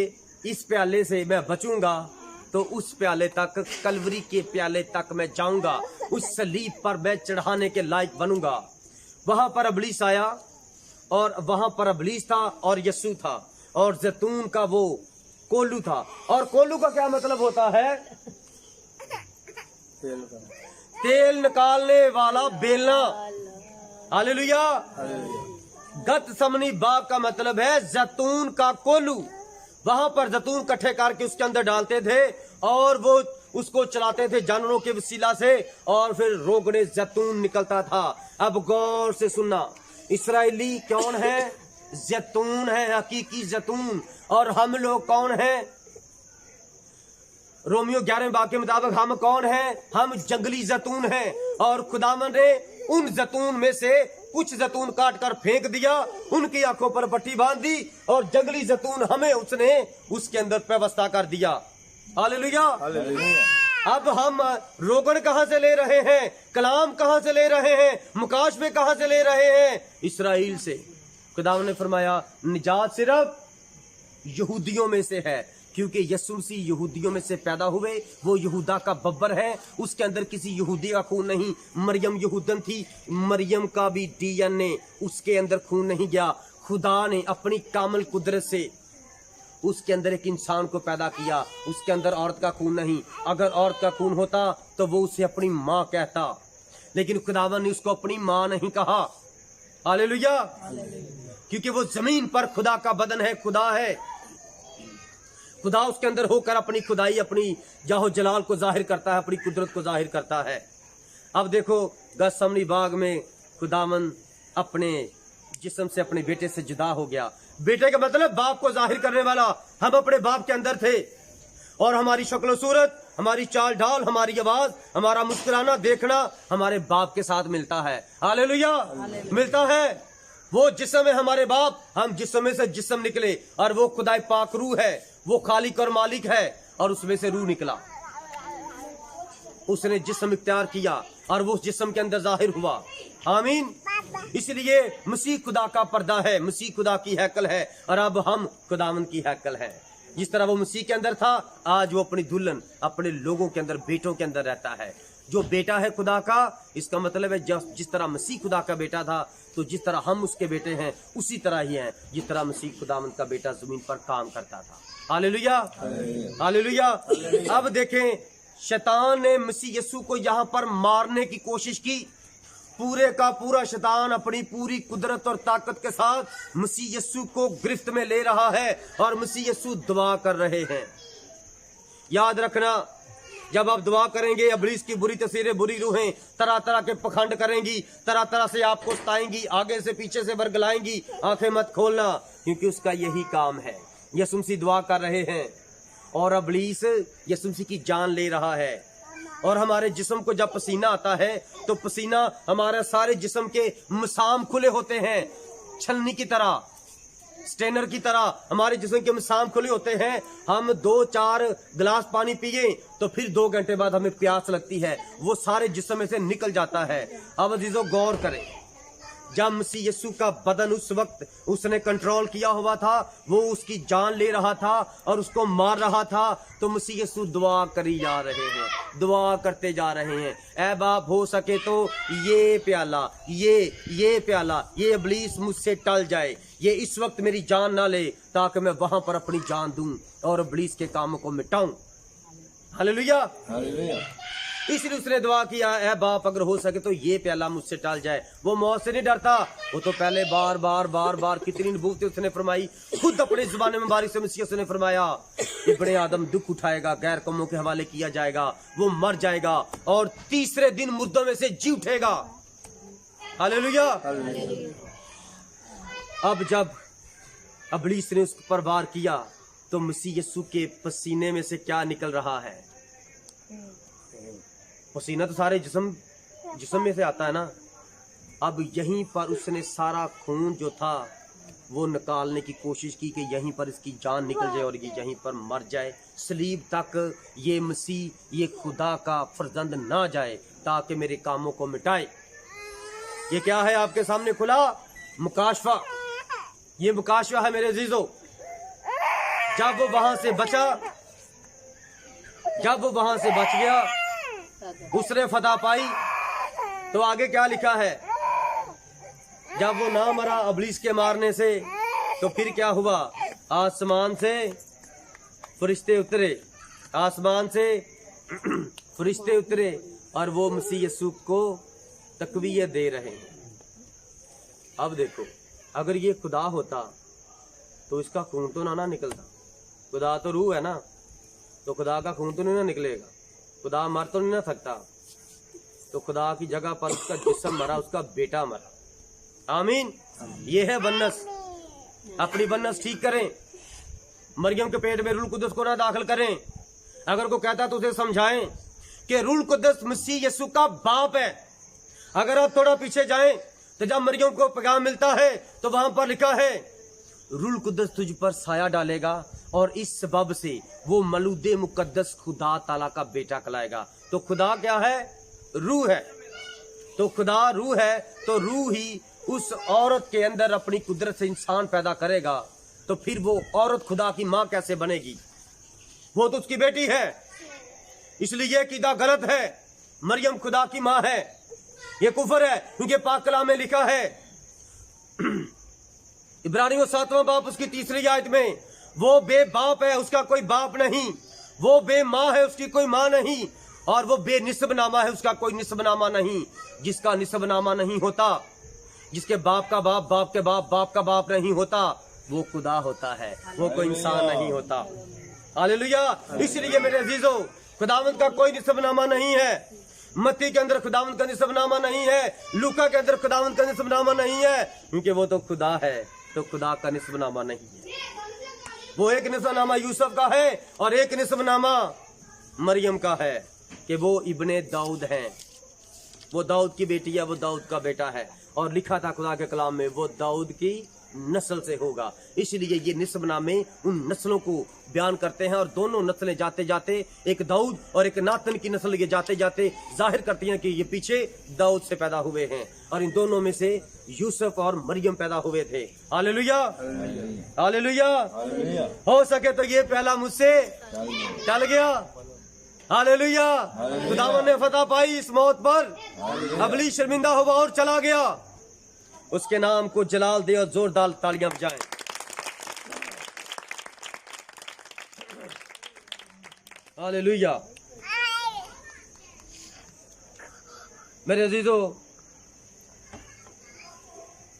इस प्याले से मैं बचूंगा तो उस प्याले तक, कलवरी के प्याले तक मैं जाऊंगा, उस सलीब पर मैं चढ़ाने के लायक बनूंगा। वहां पर इब्लीस आया और वहां पर इब्लीस था और यीशु था और जैतून का वो कोल्लू था। और कोल्लू का क्या मतलब होता है? तेल निकालने वाला बेलना। हालेलुया। गतसमनी बाग का मतलब है जैतून का कोल्लू। वहां पर जैतून इकट्ठे करके उसके अंदर डालते थे और वो उसको चलाते थे जानवरों के वसीला से और फिर रोगने जैतून निकलता था। अब गौर से सुनना, इस्राएली कौन है? जैतून है, हकीकी जैतून। और हम लोग कौन हैं? रोमियो 11 बाग के मुताबिक हम कौन हैं? हम जंगली जैतून हैं। और खुदावन ने उन जैतून में से कुछ जैतून काट कर फेंक दिया, उनकी आंखों पर पट्टी बांध दी और जंगली जैतून हमें उसने उसके अंदर व्यवस्था कर दिया। हालेलुया। अब हम रोगन कहां से ले रहे हैं? कलाम कहां से ले रहे हैं? मुकाशबे कहां से ले रहे हैं? इस्राएल से। खुदावन ने फरमाया निजात सिर्फ यहूदियों में से है, क्योंकि यीशु मसीह यहूदियों में से पैदा हुए। वो यहूदा का बब्बर है, उसके अंदर किसी यहूदी का खून नहीं। मरियम यहूदन थी, मरियम का भी डीएनए उसके अंदर खून नहीं गया। खुदा ने अपनी कामल कुदरत से उसके अंदर एक इंसान को पैदा किया, उसके अंदर औरत का खून नहीं। अगर औरत का खून होता तो वो उसे अपनी माँ कहता, लेकिन खुदावन ने उसको अपनी माँ नहीं कहा। हालेलुया। क्योंकि वो जमीन पर खुदा का बदन है, खुदा है। खुदा उसके अंदर होकर अपनी खुदाई, अपनी जाहो जलाल को जाहिर करता है, अपनी कुदरत को जाहिर करता है। अब देखो गतसमनी बाग में खुदावन अपने जिस्म से अपने बेटे से जुदा हो गया। बेटे का मतलब बाप को जाहिर करने वाला। हम अपने बाप के अंदर थे और हमारी शक्ल सूरत, हमारी चाल ढाल, हमारी आवाज, हमारा मुस्कुराना देखना हमारे बाप के साथ मिलता है। हालेलुया। मिलता है। वो जिस्म है हमारे बाप, हम जिस्म में से जिस्म निकले और वो खुदाई पाक रूह है, वो खालिक और मालिक है और उसमें से रूह निकला। उसने जिस्म इख्तियार किया और वो जिस्म के अंदर जाहिर हुआ। आमीन। इसलिए मसीह खुदा का पर्दा है, मसीह खुदा की हैकल है और अब हम खुदावन की हैकल है। जिस तरह वो मसीह के अंदर था, आज वो अपनी दुल्हन, अपने लोगों के अंदर, बेटों के अंदर रहता है। जो बेटा है खुदा का, इसका मतलब है जिस तरह मसीह खुदा का बेटा था, तो जिस तरह हम उसके बेटे हैं उसी तरह ही हैं, जिस तरह मसीह खुदावंद का बेटा जमीन पर काम करता था। हालेलुया। हालेलुया। अब देखें, शैतान ने मसीह यीशु को यहाँ पर मारने की कोशिश की। पूरे का पूरा शैतान अपनी पूरी कुदरत और ताकत के साथ मसीह यीशु को गिरफ्त में ले रहा है और मसीह यीशु दुआ कर रहे हैं। याद रखना, जब आप दुआ करेंगे, इब्लीस की बुरी तस्वीरें, बुरी रूहें तरह तरह के पखंड करेंगी, तरह तरह से आपको सताएंगी, आगे से पीछे से बरगलाएंगी। आंखें मत खोलना, क्योंकि उसका यही काम है। यीशु मसीह दुआ कर रहे हैं और इब्लीस यीशु मसीह की जान ले रहा है। और हमारे जिस्म को जब पसीना आता है तो पसीना हमारे सारे जिस्म के मसाम खुले होते हैं, छलनी की तरह, स्टेनर की तरह हमारे जिस्म के मसाम खुले होते हैं। हम 2-4 गिलास पानी पिए तो फिर 2 घंटे बाद हमें प्यास लगती है, वो सारे जिस्म में से निकल जाता है। अब अजीजों गौर करें, जब मसीह यीशु का बदन उस वक्त उसने कंट्रोल किया हुआ था, वो उसकी जान ले रहा था और उसको मार रहा था, तो मसीह यीशु दुआ करी जा रहे हैं, दुआ करते जा रहे हैं। ऐ बाप, हो सके तो ये प्याला, ये प्याला, ये इब्लीस मुझसे टल जाए, ये इस वक्त मेरी जान ना ले, ताकि मैं वहां पर अपनी जान दूं और इब्लीस के कामों को मिटाऊं। हालेलुया। इसलिए उसने दुआ किया, ऐ बाप अगर हो सके तो ये प्याला मुझसे टल जाए। वो मौत से नहीं डरता, वो तो पहले बार बार कितनी नबूवतें उसने फरमाई, खुद अपने जुबान मुबारक से मसीह ने फरमाया, इब्ने आदम दुख उठाएगा, गैर कौमों के हवाले किया जाएगा, वो मर जाएगा और तीसरे दिन मुर्दों में से जी उठेगा। हालेलुया। अब जब इब्लीस ने उस पर वार किया तो मसीह यीशु के पसीने में से क्या निकल रहा है? पसीना तो सारे जिस्म में से आता है ना। अब यहीं पर उसने सारा खून जो था वो निकालने की कोशिश की कि यहीं पर इसकी जान निकल जाए और ये यहीं पर मर जाए। सलीब तक ये मसीह, ये खुदा का फर्जंद ना जाए, ताकि मेरे कामों को मिटाए। ये क्या है आपके सामने खुला? मुकाशफा। ये मुकाशफा है मेरे अजीजों। जब वो वहां से बच गया, उसने फतह पाई, तो आगे क्या लिखा है? जब वो ना मरा इब्लीस के मारने से, तो फिर क्या हुआ? आसमान से फरिश्ते उतरे और वो मसीह यीशु को तकवीयत दे रहे हैं। अब देखो, अगर ये खुदा होता तो इसका खून तो ना निकलता। खुदा तो रूह है ना, तो खुदा का खून तो नहीं ना निकलेगा। खुदा मर तो नहीं ना सकता, तो खुदा की जगह पर उसका जिस्म मरा, उसका बेटा मरा। आमीन। ये है बनस। अपनी बनस ठीक करें। मरियम के पेट में रूह कुदस को ना दाखिल करें। अगर कोई कहता तो उसे समझाएं कि रूह कुदस मसीह यीशु का बाप है। अगर आप थोड़ा पीछे जाएं तो जब मरियम को पैगाम मिलता है तो वहां पर लिखा है, रूह कुदस तुझ पर साया डालेगा और इस सबब से वो मलूदे मुकद्दस खुदा ताला का बेटा कहलाएगा। तो खुदा क्या है? रूह है। तो खुदा रूह है, तो रूह ही उस औरत के अंदर अपनी कुदरत से इंसान पैदा करेगा। तो फिर वो औरत खुदा की माँ कैसे बनेगी? वो तो उसकी बेटी है। इसलिए ये कीदा गलत है। मरियम खुदा की माँ है, ये कुफर है। क्योंकि पाक कलाम में लिखा है, इब्रानियों 7वां बाप उसकी 3री आयत में, वो बेबाप है, उसका कोई बाप नहीं। वो बे माँ है, उसकी कोई माँ नहीं। और वो बेनिस्ब नामा है, उसका कोई निस्ब नामा नहीं। जिसका निस्ब नामा नहीं होता, जिसके बाप का बाप, बाप के बाप, बाप का बाप नहीं होता, वो खुदा होता है, वो कोई इंसान नहीं होता। हालेलुया। इसलिए मेरे अजीजों, खुदावंद का कोई निस्बनामा नहीं है। मत्ती के अंदर खुदावंद का निस्बनामा नहीं है। लूका के अंदर खुदावंद का निस्बनामा नहीं है, क्योंकि वो तो खुदा है, तो खुदा का निस्बनामा नहीं है। वो एक निस्बनामा यूसुफ का है और एक निस्बनामा मरियम का है कि वो इब्ने दाऊद हैं। वो दाऊद की बेटी है, वो दाऊद का बेटा है। और लिखा था खुदा के कलाम में, वो दाऊद की नस्ल से होगा। इसलिए ये निस्बनामे उन नस्लों को बयान करते हैं। और दोनों नस्लें जाते जाते, एक दाऊद और एक नातन की नस्ल, ये जाते जाते जाहिर करती हैं कि ये पीछे दाऊद से पैदा हुए हैं। और इन दोनों में से यूसुफ और मरियम पैदा हुए थे। Hallelujah, hallelujah. हो सके तो ये पहला मुझसे चल गया। हालेलुया। खुदावन ने फतह पाई इस मौत पर। इब्लीस शर्मिंदा हुआ और चला गया। उसके नाम को जलाल दे और जोरदार तालियां बजाएं। हालेलुया। मेरे अजीजों,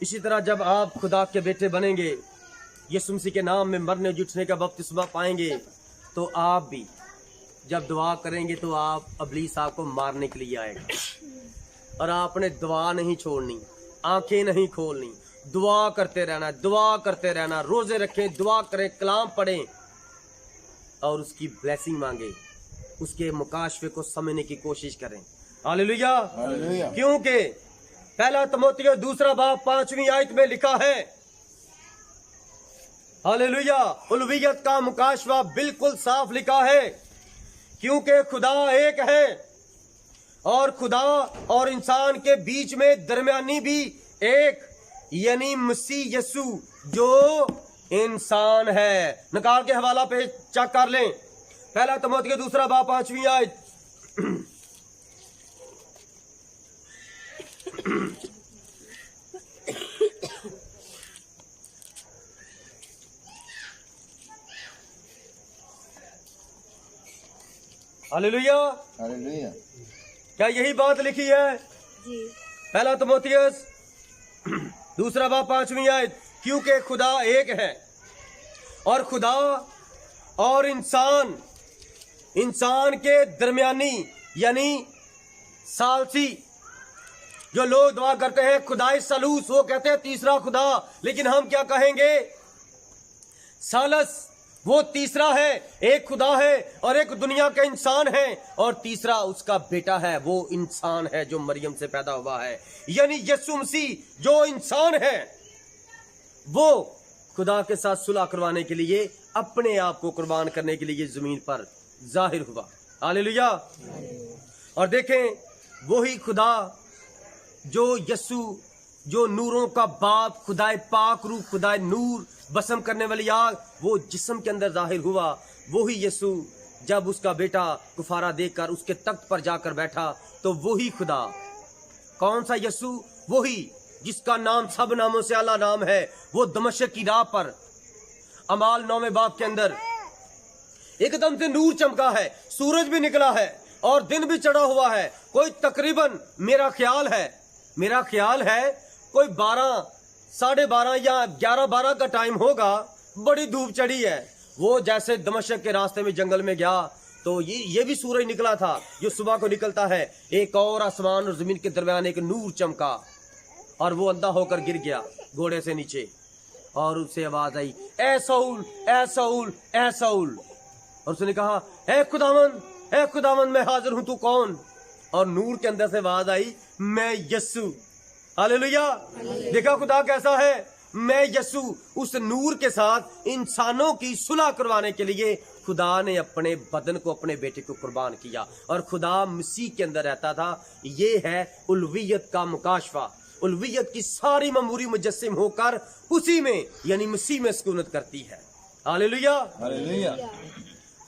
इसी तरह जब आप खुदा के बेटे बनेंगे, यीशु मसीह के नाम में मरने जुटने का बपतिस्मा पाएंगे, तो आप भी जब दुआ करेंगे तो आप इब्लीस आपको मारने के लिए आएगा। और आपने दुआ नहीं छोड़नी, आंखें नहीं खोलनी, दुआ करते रहना, दुआ करते रहना। रोजे रखें, दुआ करें, कलाम पढ़ें और उसकी ब्लेसिंग मांगे, उसके मुकाशफे को समझने की कोशिश करें। हालेलुया। क्योंकि पहला तिमोथियुस 2 बाब 5वीं आयत में लिखा है, हालेलुया, उलूहियत का मुकाशफा बिल्कुल साफ लिखा है। क्योंकि खुदा एक है और खुदा और इंसान के बीच में दरमियानी भी एक, यानी मसीह यीशु जो इंसान है। निकाल के हवाला पे चेक कर लें। पहला तिमोथियुस 2 बाब 5वीं आयत। Hallelujah, hallelujah. क्या यही बात लिखी है? जी। पहला तिमोथियुस 2 बाब 5वीं आयत। क्योंकि खुदा एक है और खुदा और इंसान के दरमियानी, यानी सालसी, जो लोग दुआ करते हैं खुदाई सलूस, वो कहते हैं तीसरा खुदा। लेकिन हम क्या कहेंगे? सालस, वो तीसरा है। एक खुदा है और एक दुनिया का इंसान है, और तीसरा उसका बेटा है, वो इंसान है जो मरियम से पैदा हुआ है। यानी यीशु मसीह जो इंसान है, वो खुदा के साथ सुलह करवाने के लिए, अपने आप को कुर्बान करने के लिए जमीन पर जाहिर हुआ। हालेलुया। और देखें, वही खुदा जो यीशु जो नूरों का बाप, खुदाए पाक रूह, खुदाए नूर, बसम करने वाली आग, वो जिस्म के अंदर जाहिर हुआ। वही यीशु जब उसका बेटा कुफारा देकर उसके तख्त पर जाकर बैठा, तो वही खुदा, कौन सा यीशु? वही जिसका नाम सब नामों से आला नाम है, वो दमिश्क की राह पर अमाल 9वें बाब के अंदर एकदम से नूर चमका है, सूरज भी निकला है और दिन भी चढ़ा हुआ है। कोई तकरीबन मेरा ख्याल है कोई 12, 12:30 या 11-12 का टाइम होगा। बड़ी धूप चढ़ी है। वो जैसे दमिश्क के रास्ते में जंगल में गया तो ये भी सूरज निकला था जो सुबह को निकलता है। एक और आसमान और जमीन के दरमियान एक नूर चमका और वो अंधा होकर गिर गया घोड़े से नीचे, और उससे आवाज आई, ए साउल, ए साउल, ए साउल। और उसने कहा, ए खुदावन, मैं हाजिर हूं, तू कौन? और नूर के अंदर से आवाज आई, मैं यस्सु। हालेलुया। देखा खुदा कैसा है? मैं यस्सु। उस नूर के साथ इंसानों की सुलह करवाने के लिए खुदा ने अपने बदन को, अपने बेटे को कुर्बान किया, और खुदा मसीह के अंदर रहता था। ये है उल्वियत का मुकाशफा। उल्वियत की सारी ममूरी मुजस्सिम होकर उसी में यानी मसीह में सुकूनत करती है। हालेलुया। हालेलुया।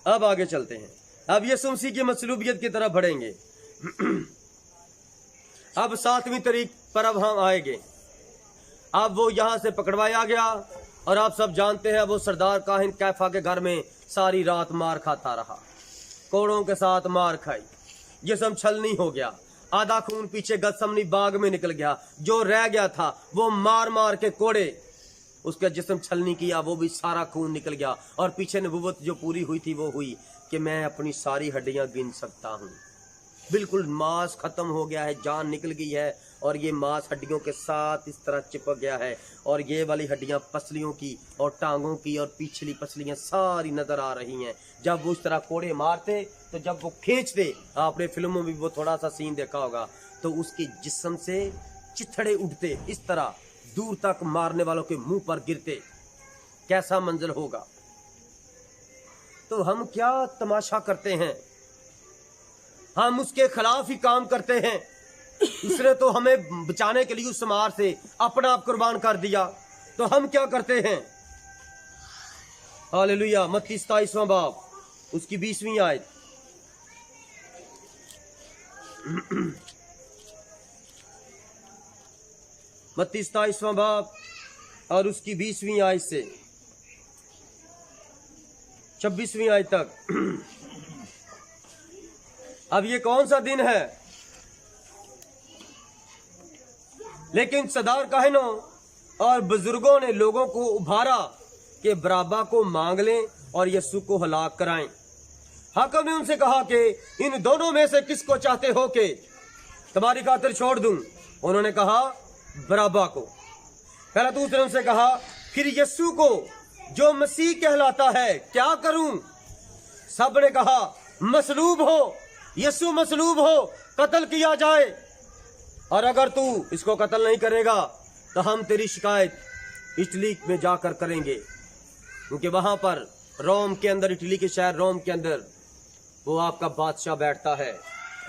अब आगे चलते हैं। अब यीशु मसीह की मसलूबियत की तरफ बढ़ेंगे। अब 7वीं तारीख पर अब हम आएंगे। अब वो यहाँ से पकड़वाया गया, और आप सब जानते हैं वो सरदार काहिन कैफा के घर में सारी रात मार खाता रहा, कोड़ों के साथ मार खाई, जिस्म छलनी हो गया, आधा खून पीछे गतसमनी बाग में निकल गया, जो रह गया था वो मार मार के कोड़े उसका जिस्म छलनी किया, वो भी सारा खून निकल गया। और पीछे नबूवत जो पूरी हुई थी वो हुई कि मैं अपनी सारी हड्डियां गिन सकता हूँ। बिल्कुल मांस खत्म हो गया है, जान निकल गई है, और ये मांस हड्डियों के साथ इस तरह चिपक गया है, और ये वाली हड्डियां पसलियों की और टांगों की और पिछली पसलियां सारी नजर आ रही हैं। जब वो इस तरह कोड़े मारते तो जब वो खींचते, आपने फिल्मों में भी वो थोड़ा सा सीन देखा होगा, तो उसके जिस्म से चिथड़े उठते, इस तरह दूर तक मारने वालों के मुंह पर गिरते। कैसा मंजर होगा? तो हम क्या तमाशा करते हैं? हम उसके खिलाफ ही काम करते हैं। उसने तो हमें बचाने के लिए उस मार से अपना आप कुर्बान कर दिया, तो हम क्या करते हैं? हालेलुया। मत्ती 27वां बाब उसकी 20वीं आयत। मत्ती 27वां बाब और उसकी 20वीं आयत से 26वीं आयत तक। अब ये कौन सा दिन है? लेकिन सरदार काहिनों और बुजुर्गों ने लोगों को उभारा कि बराबा को मांग लें और यीशु को हलाक कराएं। हाकिम ने उनसे कहा कि इन दोनों में से किसको चाहते हो कि तुम्हारी खातिर छोड़ दूं? उन्होंने कहा बराबा को। पहले दूसरे उनसे कहा, फिर यीशु को जो मसीह कहलाता है क्या करूं? सब ने कहा मसलूब हो, यीशु मसलूब हो, कत्ल किया जाए, और अगर तू इसको कत्ल नहीं करेगा तो हम तेरी शिकायत इटली में जाकर करेंगे, क्योंकि वहां पर रोम के अंदर, इटली के शहर रोम के अंदर वो आपका बादशाह बैठता है,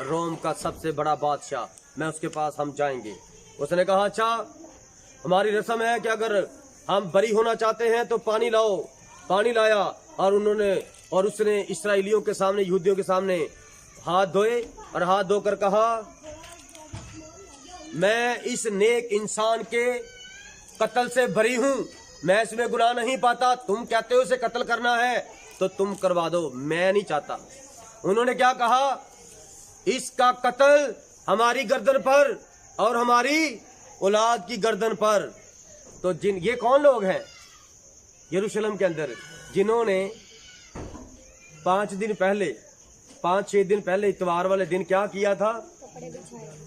रोम का सबसे बड़ा बादशाह, मैं उसके पास हम जाएंगे। उसने कहा अच्छा, हमारी रस्म है कि अगर हम बरी होना चाहते हैं तो पानी लाओ। पानी लाया और उसने इस्राएलियों के सामने, यहूदियों के सामने हाथ धोए और हाथ धोकर कहा, मैं इस नेक इंसान के कत्ल से बरी हूं, मैं इसमें गुनाह नहीं पाता। तुम कहते हो इसे कत्ल करना है तो तुम करवा दो, मैं नहीं चाहता। उन्होंने क्या कहा, इसका कत्ल हमारी गर्दन पर और हमारी औलाद की गर्दन पर। तो ये कौन लोग हैं यरूशलेम के अंदर जिन्होंने 5-6 दिन पहले इतवार वाले दिन क्या किया था?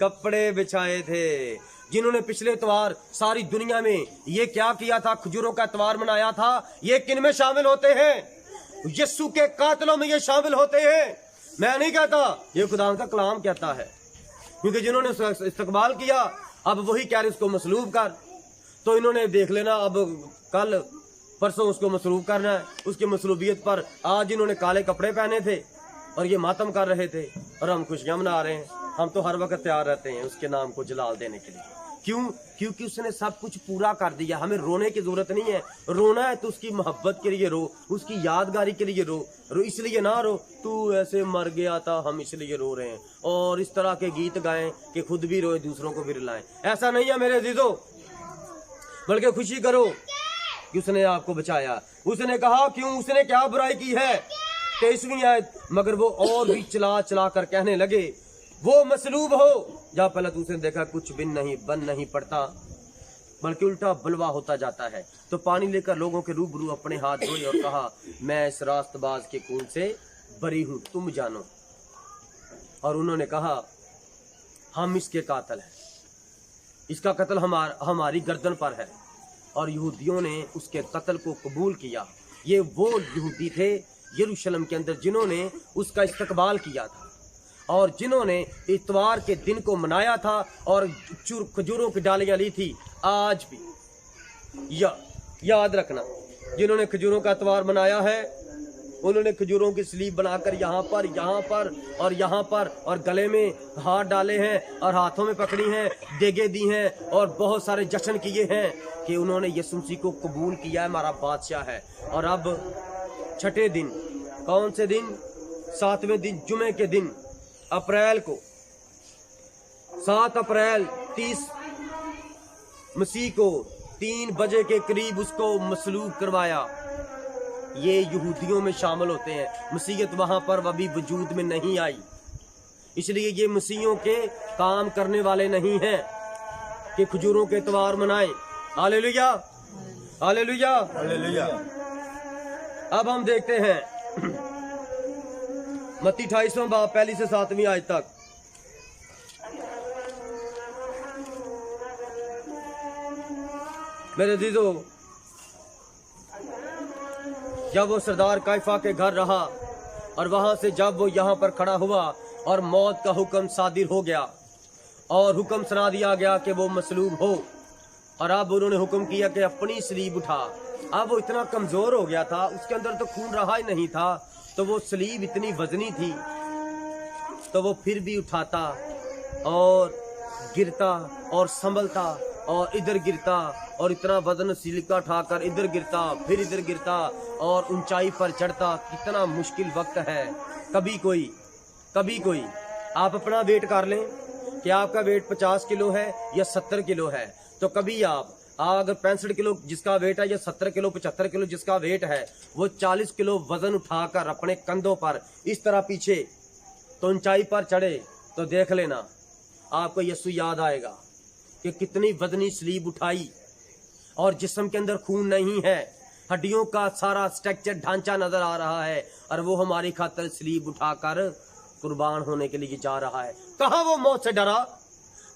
कपड़े बिछाए थे। जिन्होंने पिछले इतवार सारी दुनिया में ये क्या किया था? खजूरों का इतवार मनाया था। ये किन में शामिल होते हैं? यीशु के कातलों में ये शामिल होते हैं। मैं नहीं कहता, ये खुदा का कलाम कहता है, क्योंकि जिन्होंने इस्तकबाल किया अब वही कह रहे उसको मसलूब कर। तो इन्होंने देख लेना, अब कल परसों उसको मसलूब करना है। उसकी मसलूबियत पर आज इन्होंने काले कपड़े पहने थे और ये मातम कर रहे थे, और हम खुशियां मना रहे हैं। हम तो हर वक्त तैयार रहते हैं उसके नाम को जलाल देने के लिए। क्यों? क्योंकि उसने सब कुछ पूरा कर दिया। हमें रोने की जरूरत नहीं है। रोना है तो उसकी मोहब्बत के लिए रो, उसकी यादगारी के लिए रो। इसलिए ना रो तू ऐसे मर गया था हम इसलिए रो रहे हैं, और इस तरह के गीत गाएं कि खुद भी रोए दूसरों को भी रुलाएं। ऐसा नहीं है मेरे अजीजों, बल्कि खुशी करो कि उसने आपको बचाया। उसने कहा क्यों? उसने क्या बुराई की है? 23वीं आयत, मगर वो और भी चला चला कर कहने लगे वो मसलूब हो। जहाँ पहले तो उसने देखा कुछ बिन नहीं बन नहीं पड़ता, बल्कि उल्टा बलवा होता जाता है। तो पानी लेकर लोगों के रूबरू अपने हाथ धोए और कहा मैं इस रास्तबाज के खून से बरी हूं, तुम जानो। और उन्होंने कहा हम इसके कातिल हैं, इसका कत्ल हमारी गर्दन पर है। और यहूदियों ने उसके कत्ल को कबूल किया। ये वो यहूदी थे यरूशलेम के अंदर जिन्होंने उसका इस्तकबाल किया था और जिन्होंने इतवार के दिन को मनाया था और खजूरों की डालियां ली थी। आज भी याद रखना, जिन्होंने खजूरों का इतवार मनाया है उन्होंने खजूरों की स्लीब बनाकर यहाँ पर और यहाँ पर और गले में हाथ डाले हैं और हाथों में पकड़ी हैं, देगे दी हैं और बहुत सारे जश्न किए हैं कि उन्होंने यीशु मसीह को कबूल किया है, हमारा बादशाह है। और अब छठे दिन, कौन से दिन? 7वें दिन, जुमे के दिन, अप्रैल को 7 अप्रैल 30 मसीह को 3 बजे के करीब उसको मसलूब करवाया। ये यहूदियों में शामिल होते हैं। मसीहत वहां पर अभी वजूद में नहीं आई, इसलिए ये मसीहियों के काम करने वाले नहीं हैं कि खजूरों के त्योहार मनाएं। Hallelujah, hallelujah, hallelujah. अब हम देखते हैं मत्ती 28वां बाब 1 से 7वीं आयत तक। मेरे अजीजों, जब वो सरदार काइफा के घर रहा और वहां से जब वो यहाँ पर खड़ा हुआ और मौत का हुक्म सादिर हो गया और हुक्म सुना दिया गया कि वो मसलूब हो, और अब उन्होंने हुक्म किया कि अपनी सलीब उठा। अब वो इतना कमजोर हो गया था, उसके अंदर तो खून रहा ही नहीं था, तो वो सलीब इतनी वजनी थी तो वो फिर भी उठाता और गिरता और संभलता और इधर गिरता और इतना वजन सिलिका उठाकर इधर गिरता फिर इधर गिरता और ऊंचाई पर चढ़ता। कितना मुश्किल वक्त है। कभी कोई आप अपना वेट कर लें कि आपका वेट 50 किलो है या 70 किलो है, तो कभी आप अगर 65 किलो जिसका वेट है या 70 किलो 75 किलो जिसका वेट है, वो 40 किलो वजन उठाकर अपने कंधों पर इस तरह पीछे तो ऊंचाई पर चढ़े, तो देख लेना आपको यीशु याद आएगा कि कितनी वजनी सलीब उठाई और जिस्म के अंदर खून नहीं है, हड्डियों का सारा स्ट्रक्चर ढांचा नजर आ रहा है और वो हमारी खातिर सलीब उठाकर कुर्बान होने के लिए जा रहा है। कहाँ वो मौत से डरा?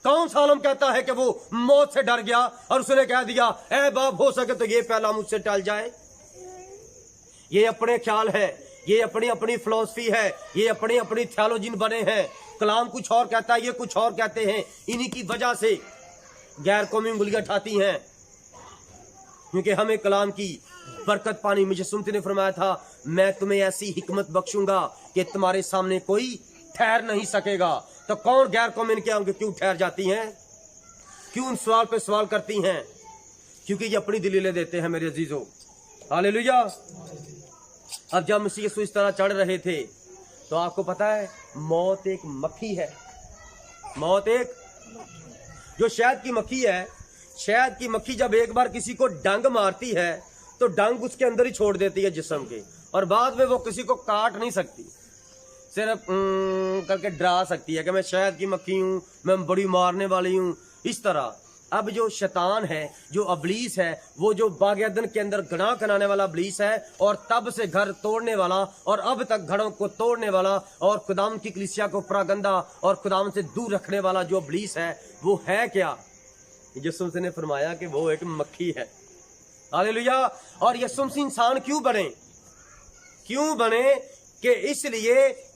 कौन सा आलम कहता है कि वो मौत से डर गया और उसने कह दिया ऐ बाप हो सके तो ये पहला मुझसे टल जाए? ये अपने ख्याल है, ये अपनी अपनी फिलॉसफी है, ये अपनी अपनी थियोलॉजिन बने हैं। कलाम कुछ और कहता है, ये कुछ और कहते हैं। इन्हीं की वजह से गैर कौमी उंगलियां उठाती हैं, क्योंकि हमें कलाम की बरकत पानी। मुझे सुनते ने फरमाया था मैं तुम्हें ऐसी हिकमत बख्शूंगा कि तुम्हारे सामने कोई ठहर नहीं सकेगा। तो कौन गैर कौमी क्या होंगे? क्यों ठहर जाती हैं? क्यों उन सवाल पे सवाल करती हैं? क्योंकि ये अपनी दलीलें देते हैं मेरे अजीजों। हालेलुया। अब जब मसीह यीशु इस तरह चढ़ रहे थे तो आपको पता है मौत एक मक्खी है। मौत एक जो शहद की मक्खी है, शहद की मक्खी जब एक बार किसी को डंग मारती है तो डंग उसके अंदर ही छोड़ देती है जिस्म के, और बाद में वो किसी को काट नहीं सकती, सिर्फ करके डरा सकती है कि मैं शहद की मक्खी हूं, मैं बड़ी मारने वाली हूं। इस तरह अब जो शैतान है, जो अबलीस है, वो जो बागेदन के अंदर गुनाह कराने वाला अबलीस है और तब से घर तोड़ने वाला और अब तक घरों को तोड़ने वाला और खुदाम की कलीसिया को परागंदा और खुदाम से दूर रखने वाला जो अबलीस है, वो है क्या? यीशु मसीह ने फरमाया कि वो एक मक्खी है। हालेलुया। और यीशु मसीह इंसान क्यों बने? कि इसलिए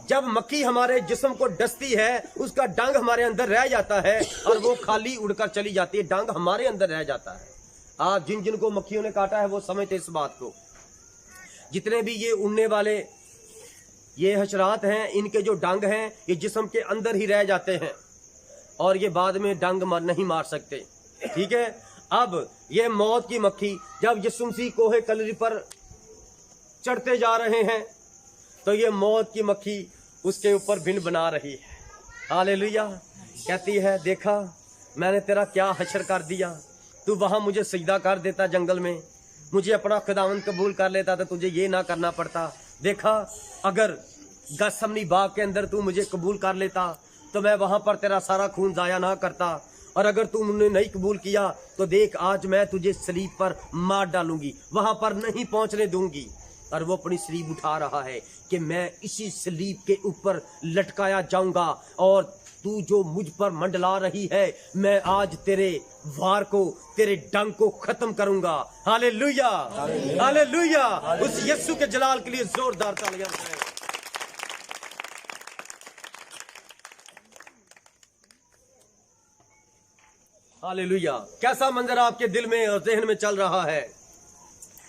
जब मक्खी हमारे जिस्म को डसती है उसका डंग हमारे अंदर रह जाता है और वो खाली उड़कर चली जाती है, डंग हमारे अंदर रह जाता है। आप जिन को मक्खियों ने काटा है वो समझते इस बात को। जितने भी ये उड़ने वाले ये हशरात हैं, इनके जो डंग हैं ये जिस्म के अंदर ही रह जाते हैं और ये बाद में डंग नहीं मार सकते। ठीक है। अब ये मौत की मक्खी जब यीशु मसीह कोहे कलरी पर चढ़ते जा रहे हैं तो ये मौत की मक्खी उसके ऊपर भिन बना रही है। हालेलुया। कहती है देखा मैंने तेरा क्या हशर कर दिया, तू वहां मुझे सजदा कर देता जंगल में, मुझे अपना खुदावंद कबूल कर लेता तो तुझे ये ना करना पड़ता। देखा अगर गसमनी बाग के अंदर तू मुझे कबूल कर लेता तो मैं वहां पर तेरा सारा खून जाया ना करता, और अगर तू मुझे नहीं कबूल किया तो देख आज मैं तुझे सलीब पर मार डालूंगी, वहां पर नहीं पहुंचने दूंगी। और वो अपनी सलीब उठा रहा है कि मैं इसी सलीब के ऊपर लटकाया जाऊंगा, और तू जो मुझ पर मंडला रही है मैं आज तेरे वार को, तेरे डंग को खत्म करूंगा। Hallelujah, hallelujah. उस यीशु के जलाल के लिए जोरदार तालियां बजाएं। हालेलुया। कैसा मंजर आपके दिल में और ज़हन में चल रहा है।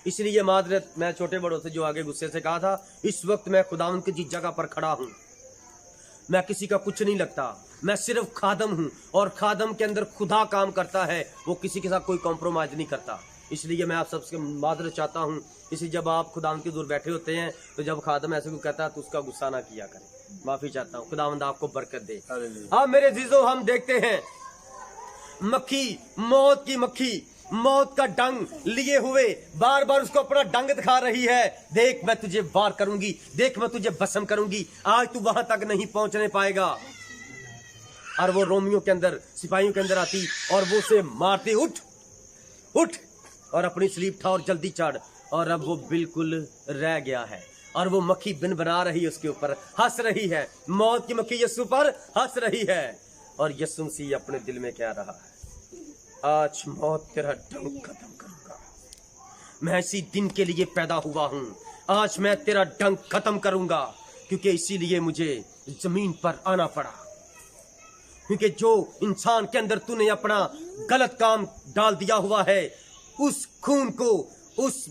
इसलिए मादरत मैं छोटे बड़ों से जो आगे गुस्से से कहा था, इस वक्त मैं खुदावंद की जगह पर खड़ा हूं, मैं किसी का कुछ नहीं लगता, मैं सिर्फ खादम हूं, और खादम के अंदर खुदा काम करता है, वो किसी के साथ कोई कॉम्प्रोमाइज नहीं करता। इसलिए मैं आप सबसे मादरत चाहता हूं, इसलिए जब आप खुदावंद की दूर बैठे होते हैं तो जब खादम ऐसे को कहता है तो उसका गुस्सा ना किया करें। माफी चाहता हूं, खुदावंद आपको बरकत दे। अब मेरे जीजो हम देखते हैं मक्खी, मौत की मक्खी मौत का डंग लिए हुए बार बार उसको अपना डंग दिखा रही है। देख मैं तुझे वार करूंगी, देख मैं तुझे भस्म करूंगी, आज तू वहां तक नहीं पहुंचने पाएगा। और वो रोमियों के अंदर, सिपाहियों के अंदर आती और वो उसे मारती, उठ उठ और अपनी स्लीप उठा और जल्दी चढ़। और अब वो बिल्कुल रह गया है और वो मक्खी बिन बना रही है, उसके ऊपर हंस रही है। मौत की मक्खी यीशु पर हंस रही है और यीशु मसीह अपने दिल में कह रहा है आज मौत तेरा डंक खत्म करूंगा, मैं इसी दिन के लिए पैदा हुआ हूं, आज मैं तेरा डंक खत्म करूंगा। क्योंकि इसीलिए मुझे जमीन पर आना पड़ा, क्योंकि जो इंसान के अंदर तूने अपना गलत काम डाल दिया हुआ है, उस खून को, उस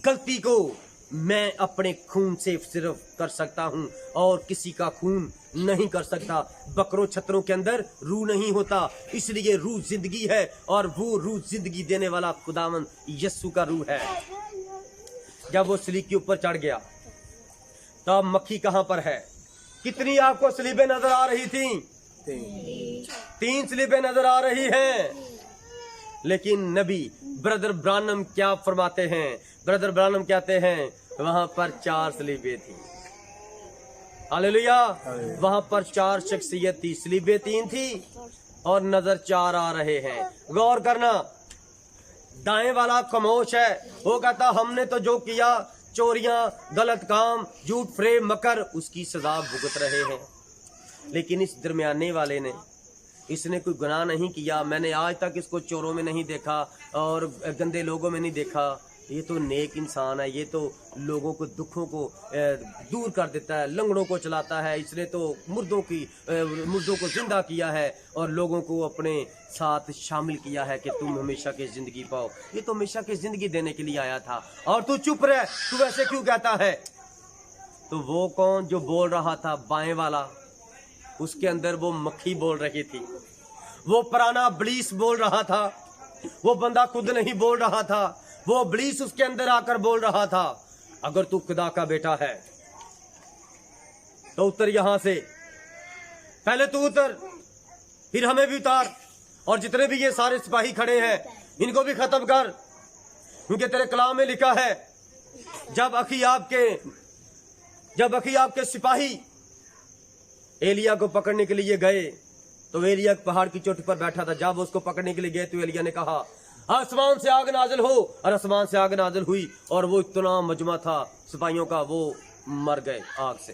गलती को मैं अपने खून से सिर्फ कर सकता हूं और किसी का खून नहीं कर सकता। बकरों छतरों के अंदर रूह नहीं होता, इसलिए रूह जिंदगी है और वो रूह जिंदगी देने वाला खुदावन यीशु का रूह है। जब वो सलीब के ऊपर चढ़ गया तब मक्खी कहां पर है? कितनी आपको सलीबें नजर आ रही थी? 3 सलीबें नजर आ रही हैं। लेकिन नबी ब्रदर ब्रानम क्या फरमाते हैं? ब्रदर ब्रानम कहते हैं वहां पर 4 सलीबें थी। हालेलुया। वहां पर 4 शख्सियत थी, सलीबें 3 थी और नजर 4 आ रहे हैं। गौर करना, दाएं वाला खामोश है, वो कहता हमने तो जो किया, चोरियां, गलत काम, झूठ फरेब मकर, उसकी सजा भुगत रहे हैं। लेकिन इस दरमियाने वाले ने, इसने कोई गुनाह नहीं किया, मैंने आज तक इसको चोरों में नहीं देखा और गंदे लोगों में नहीं देखा, ये तो नेक इंसान है, ये तो लोगों को दुखों को दूर कर देता है, लंगड़ों को चलाता है, इसने तो मुर्दों को जिंदा किया है और लोगों को अपने साथ शामिल किया है कि तुम हमेशा की जिंदगी पाओ। ये तो हमेशा की जिंदगी देने के लिए आया था और तू चुप रह, तू वैसे क्यों कहता है? तो वो कौन जो बोल रहा था? बाएं वाला, उसके अंदर वो मक्खी बोल रही थी, वो पुराना इब्लीस बोल रहा था, वो बंदा खुद नहीं बोल रहा था, वो इब्लीस उसके अंदर आकर बोल रहा था अगर तू खुदा का बेटा है तो उतर यहां से, पहले तू उतर, फिर हमें भी उतार और जितने भी ये सारे सिपाही खड़े हैं इनको भी खत्म कर, क्योंकि तेरे कलाम में लिखा है जब अखीयाब के सिपाही एलिया को पकड़ने के लिए गए तो एलिया पहाड़ की चोटी पर बैठा था। जब उसको पकड़ने के लिए गए तो एलिया ने कहा आसमान से आग नाजिल हो, और आसमान से आग नाजिल हुई और वो इतना मजमा था सिपाहियों का, वो मर गए आग से।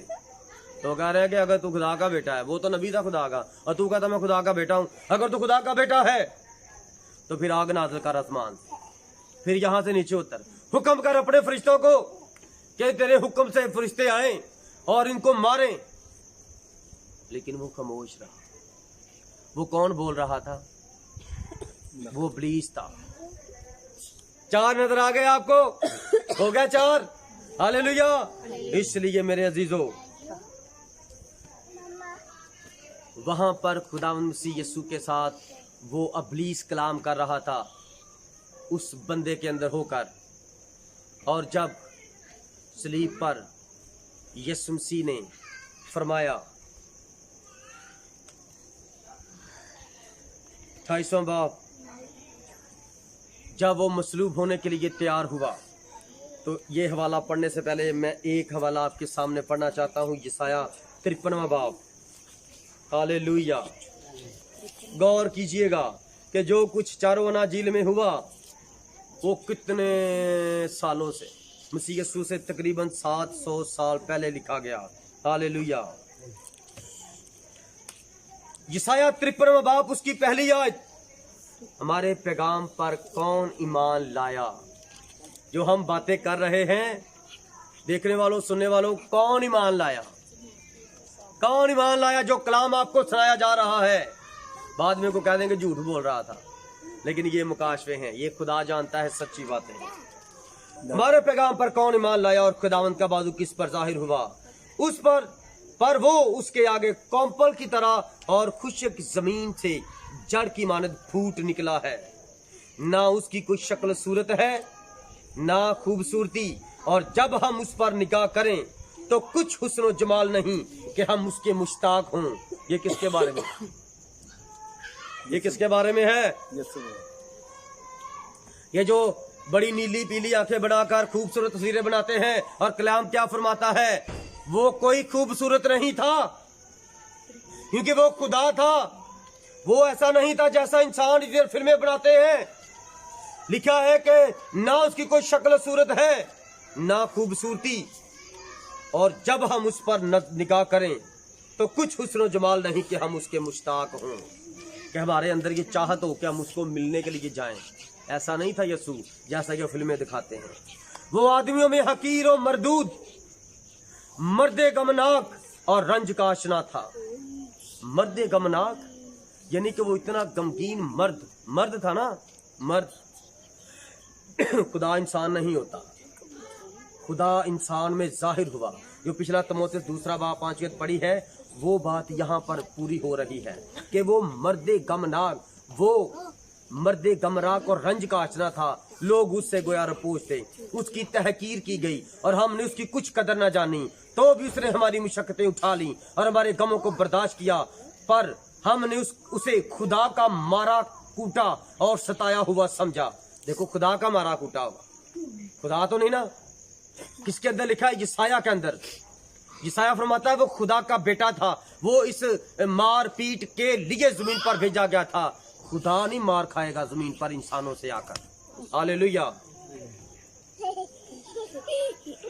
तो कह रहे हैं कि अगर तू खुदा का बेटा है, वो तो नबी था खुदा का, और तू कहता मैं खुदा का बेटा हूं, अगर तू खुदा का बेटा है तो फिर आग नाजिल कर आसमान से, फिर यहां से नीचे उतर, हुक्म कर अपने फरिश्तों को कि तेरे हुक्म से फरिश्ते आए और इनको मारें। लेकिन वो खामोश रहा। वो कौन बोल रहा था? वो इब्लीस था। 4 नजर आ गए आपको? हो गया 4? हालेलुया। इसलिए मेरे अजीजों, वहां पर खुदावंद मसीह यीशु के साथ वो अबलीस कलाम कर रहा था उस बंदे के अंदर होकर, और जब सलीब पर यीशु मसीह ने फरमाया, 28वां बाब, जब वो मसलूब होने के लिए तैयार हुआ, तो ये हवाला पढ़ने से पहले मैं एक हवाला आपके सामने पढ़ना चाहता हूँ, यसाया 53वां बाब। हालेलुया। गौर कीजिएगा कि जो कुछ चारों अनाजील में हुआ वो कितने सालों से, मसीह यीशु से तकरीबन 700 साल पहले लिखा गया। हालेलुया। यसाया 53वां बाब उसकी पहली आयत, हमारे पैगाम पर कौन ईमान लाया। जो हम बातें कर रहे हैं, देखने वालों सुनने वालों, कौन ईमान लाया, कौन ईमान लाया। जो कलाम आपको सुनाया जा रहा है, बाद में को कह देंगे झूठ बोल रहा था, लेकिन ये मुकाशवे हैं, ये खुदा जानता है सच्ची बातें हैं। हमारे पैगाम पर कौन ईमान लाया और खुदावंद का बाजू किस पर जाहिर हुआ, उस पर वो उसके आगे कॉम्पल की तरह और खुशक जमीन से जड़ की मानद फूट निकला है। ना उसकी कोई शक्ल सूरत है, ना खूबसूरती, और जब हम उस पर निगाह करें तो कुछ हुस्न जमाल नहीं कि हम उसके मुश्ताक हों। ये किसके बारे में, ये किसके बारे में है? ये जो बड़ी नीली पीली आंखें बनाकर खूबसूरत तस्वीरें बनाते हैं, और कलाम क्या फरमाता है, वो कोई खूबसूरत नहीं था, क्योंकि वो खुदा था। वो ऐसा नहीं था जैसा इंसान इधर फिल्में बनाते हैं। लिखा है कि ना उसकी कोई शक्ल सूरत है, ना खूबसूरती, और जब हम उस पर निगाह करें तो कुछ हुस्न जमाल नहीं कि हम उसके मुश्ताक हों, कि हमारे अंदर ये चाहत हो कि हम उसको मिलने के लिए जाएं। ऐसा नहीं था यीशु जैसा कि फिल्में दिखाते हैं। वो आदमियों में हकीर और मरदूद, मर्दे गमनाक और रंज का आशना था। मर्दे गमनाक यानी कि वो इतना गमगीन मर्द था ना, मर्द। खुदा इंसान नहीं होता, खुदा इंसान में जाहिर हुआ। जो पिछला तमोथेयुस 2 बाब 5 आयत पढ़ी है, वो बात यहाँ पर पूरी हो रही है कि वो मर्दे गमनाक, वो मर्दे गमराक और रंज का आचना था। लोग उससे गोया रपूज थे, उसकी तहकीर की गई और हमने उसकी कुछ कदर न जानी। तो भी उसने हमारी मुशक्कतें उठा ली और हमारे गमों को बर्दाश्त किया, पर हमने उसे खुदा का मारा कूटा और सताया हुआ समझा। देखो, खुदा का मारा कूटा हुआ, खुदा तो नहीं ना। किसके अंदर लिखा है? यसाया के अंदर। यसाया फरमाता है वो खुदा का बेटा था, वो इस मार पीट के लिए जमीन पर भेजा गया था। खुदा नहीं मार खाएगा जमीन पर इंसानों से आकर। हालेलुया।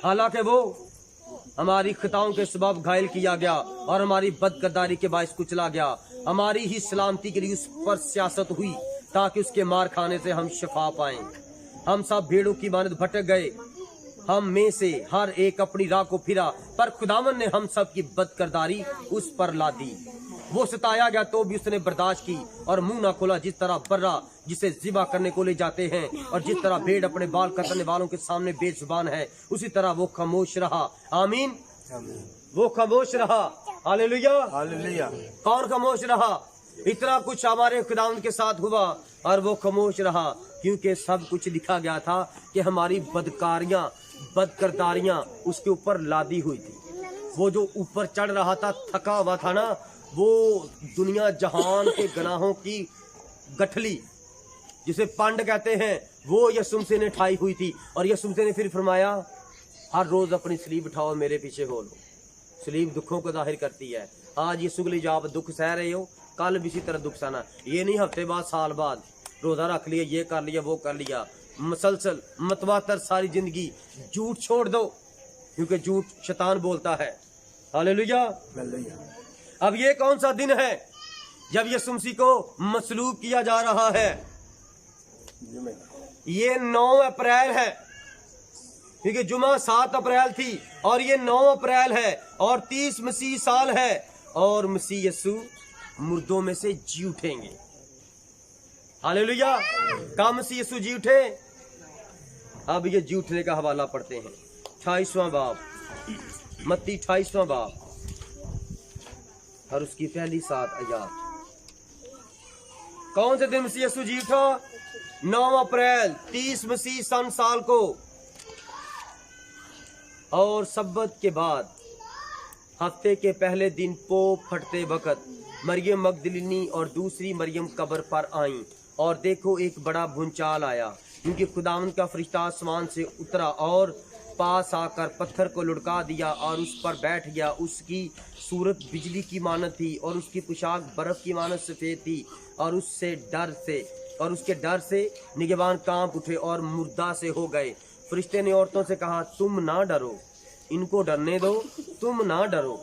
हालांकि वो हमारी खताओं के सबब घायल किया गया और हमारी बदकरदारी के बायस कुचला गया। हमारी ही सलामती के लिए उस पर सियासत हुई ताकि उसके मार खाने से हम शिफा पाएं। हम सब भेड़ों की मानद भटक गए, हम में से हर एक अपनी राह को फिरा, पर खुदावन ने हम सब की बदकरदारी उस पर ला दी। वो सताया गया तो भी उसने बर्दाश्त की और मुंह ना खोला। जिस तरह बर्रा जिसे ज़िबा करने को ले जाते हैं और जिस तरह भेड़ अपने बाल कतरने वालों के सामने बेजुबान है, उसी तरह वो खामोश रहा। आमीन। वो खामोश रहा। हालेलुया। हालेलुया। कौन खामोश रहा? इतना कुछ हमारे खुदावंद के साथ हुआ और वो खामोश रहा, क्योंकि सब कुछ लिखा गया था कि हमारी बदकारियां, बदकरदारियां उसके ऊपर लादी हुई थी। वो जो ऊपर चढ़ रहा था, थका हुआ था ना, वो दुनिया जहान के गुनाहों की गठली जिसे पंड कहते हैं, वो यीशु मसीह ने ठाई हुई थी। और यीशु मसीह ने फिर फरमाया, हर रोज अपनी सलीब उठाओ, मेरे पीछे हो लो। सलीब दुखों को जाहिर करती है। आज यीशु के लिए जो आप दुख सह रहे हो, कल भी इसी तरह दुख सहना। ये नहीं हफ्ते बाद, साल बाद रोजा रख लिया, ये कर लिया, वो कर लिया, मसलसल मतवातर सारी जिंदगी झूठ छोड़ दो, क्योंकि झूठ शैतान बोलता है। हालेलुया। अब ये कौन सा दिन है जब यीशु मसीह को मसलूब किया जा रहा है? ये 9 अप्रैल है, क्योंकि जुमा 7 अप्रैल थी और ये 9 अप्रैल है और 30 मसीह साल है और मसीह यीशु मुर्दों में से जी उठेंगे। हालेलुया। कब मसीह यीशु जी उठे? अब ये जी उठने का हवाला पढ़ते हैं। 28वां बाब, मत्ती 28वां बाब और उसकी पहली 7 आयत। कौन से दिन मसीह यीशु जी उठा? 9 अप्रैल 30 मसीह सन साल को। और सब्बत के बाद हफ्ते के पहले दिन पोप फटते वक्त मरियम मगदलिनी और दूसरी मरियम कब्र पर आईं, और देखो एक बड़ा भूचाल आया, क्योंकि खुदावंद का फरिश्ता आसमान से उतरा और पास आकर पत्थर को लुढ़का दिया और उस पर बैठ गया। उसकी सूरत बिजली की मानद थी और उसकी पोशाक बर्फ की मानद सफेद थी, और उसके डर से निगहबान कांप उठे और मुर्दा से हो गए। फरिश्ते ने औरतों से कहा, तुम ना डरो, इनको डरने दो, तुम ना डरो,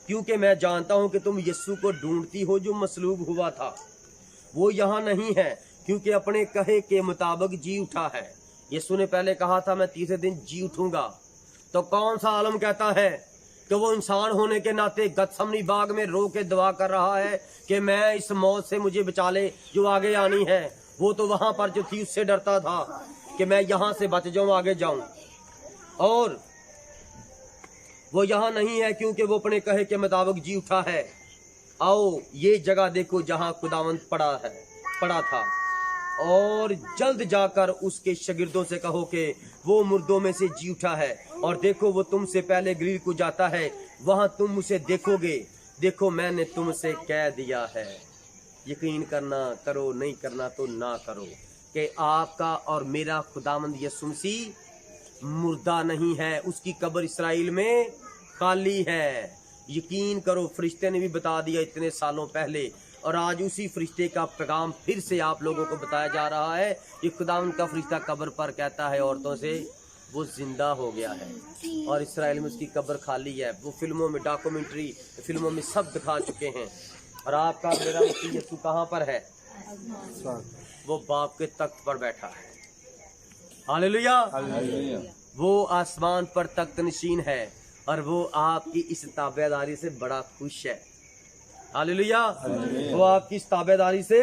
क्योंकि मैं जानता हूं कि तुम यीशु को ढूंढती हो जो मसलूब हुआ था। वो यहाँ नहीं है, क्योंकि अपने कहे के मुताबिक जी उठा है। यीशु ने पहले कहा था मैं तीसरे दिन जी उठूंगा। तो कौन सा आलम कहता है कि वो इंसान होने के नाते गतसमनी बाग में रो के दुआ कर रहा है कि मैं इस मौत से मुझे बचा ले जो आगे आनी है। वो तो वहां पर जो थी उससे डरता था कि मैं यहाँ से बच जाऊं, आगे जाऊं। और वो यहाँ नहीं है, क्योंकि वो अपने कहे के मुताबिक जी उठा है। आओ ये जगह देखो जहाँ खुदावंद पड़ा था, और जल्द जाकर उसके शागिर्दों से कहो कि वो मुर्दों में से जी उठा है, और देखो वो तुमसे पहले गलील को जाता है, वहां तुम उसे देखोगे। देखो मैंने तुमसे कह दिया है। यकीन करना करो, नहीं करना तो ना करो, कि आपका और मेरा खुदावंद यीशु मसीह मुर्दा नहीं है, उसकी कब्र इसराइल में खाली है। यकीन करो, फरिश्ते ने भी बता दिया इतने सालों पहले, और आज उसी फरिश्ते का पैगाम फिर से आप लोगों को बताया जा रहा है। ये खुदावंद का फरिश्ता कब्र पर कहता है औरतों से वो जिंदा हो गया है, और इसराइल में उसकी कब्र खाली है। वो फिल्मों में, डॉक्यूमेंट्री फिल्मों में सब दिखा चुके हैं। और आपका मेरा मसीह यीशु कहाँ पर है? वो बाप के तख्त पर बैठा है। हालेलुया। वो आसमान पर तख्त नशीन है, और वो आपकी इस ताबेदारी से बड़ा खुश है। हालेलुया। वो आपकी इस ताबेदारी से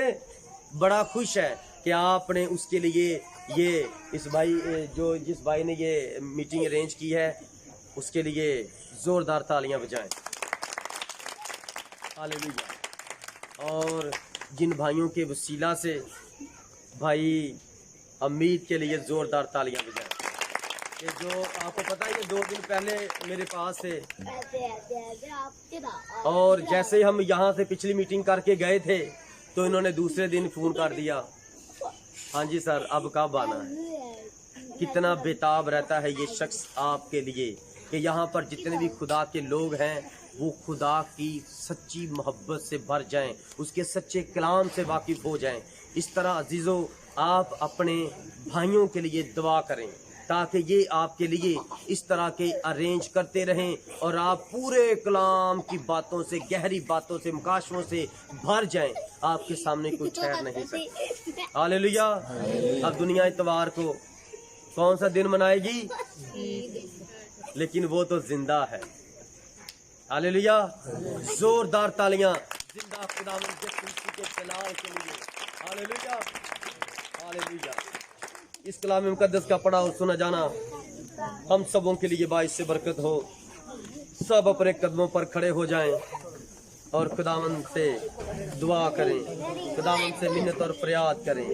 बड़ा खुश है कि आपने उसके लिए ये जिस भाई ने ये मीटिंग अरेंज की है, उसके लिए जोरदार तालियां बजाएं। हालेलुया। और जिन भाइयों के वसीला से भाई अमीद के लिए जोरदार तालियां बजाएं। कि जो आपको पता है ये 2 दिन पहले मेरे पास थे, और जैसे ही हम यहाँ से पिछली मीटिंग करके गए थे तो इन्होंने दूसरे दिन फोन कर दिया, हाँ जी सर अब कब आना है। कितना बेताब रहता है ये शख्स आपके लिए कि यहाँ पर जितने भी खुदा के लोग हैं वो खुदा की सच्ची मोहब्बत से भर जाएं, उसके सच्चे कलाम से वाकिफ हो जाएं। इस तरह अजीजों, आप अपने भाइयों के लिए दुआ करें ताकि ये आपके लिए इस तरह के अरेंज करते रहें, और आप पूरे कलाम की बातों से, गहरी बातों से, मुकाशफों से भर जाएं। आपके सामने कोई ठहर नहीं सकता। हालेलुया। अब दुनिया इतवार को कौन सा दिन मनाएगी? लेकिन वो तो जिंदा है। हालेलुया। जोरदार तालियां जिंदा खुदावंद यीशु के जलाल के लिए। हालेलुया। हालेलुया। इस कलाम मुकद्दस का पढ़ा और सुना जाना हम सबों के लिए बाइस से बरकत हो। सब अपने कदमों पर खड़े हो जाएं और खुदावंद से दुआ करें, खुदावंद से मिन्नत और फरियाद करें,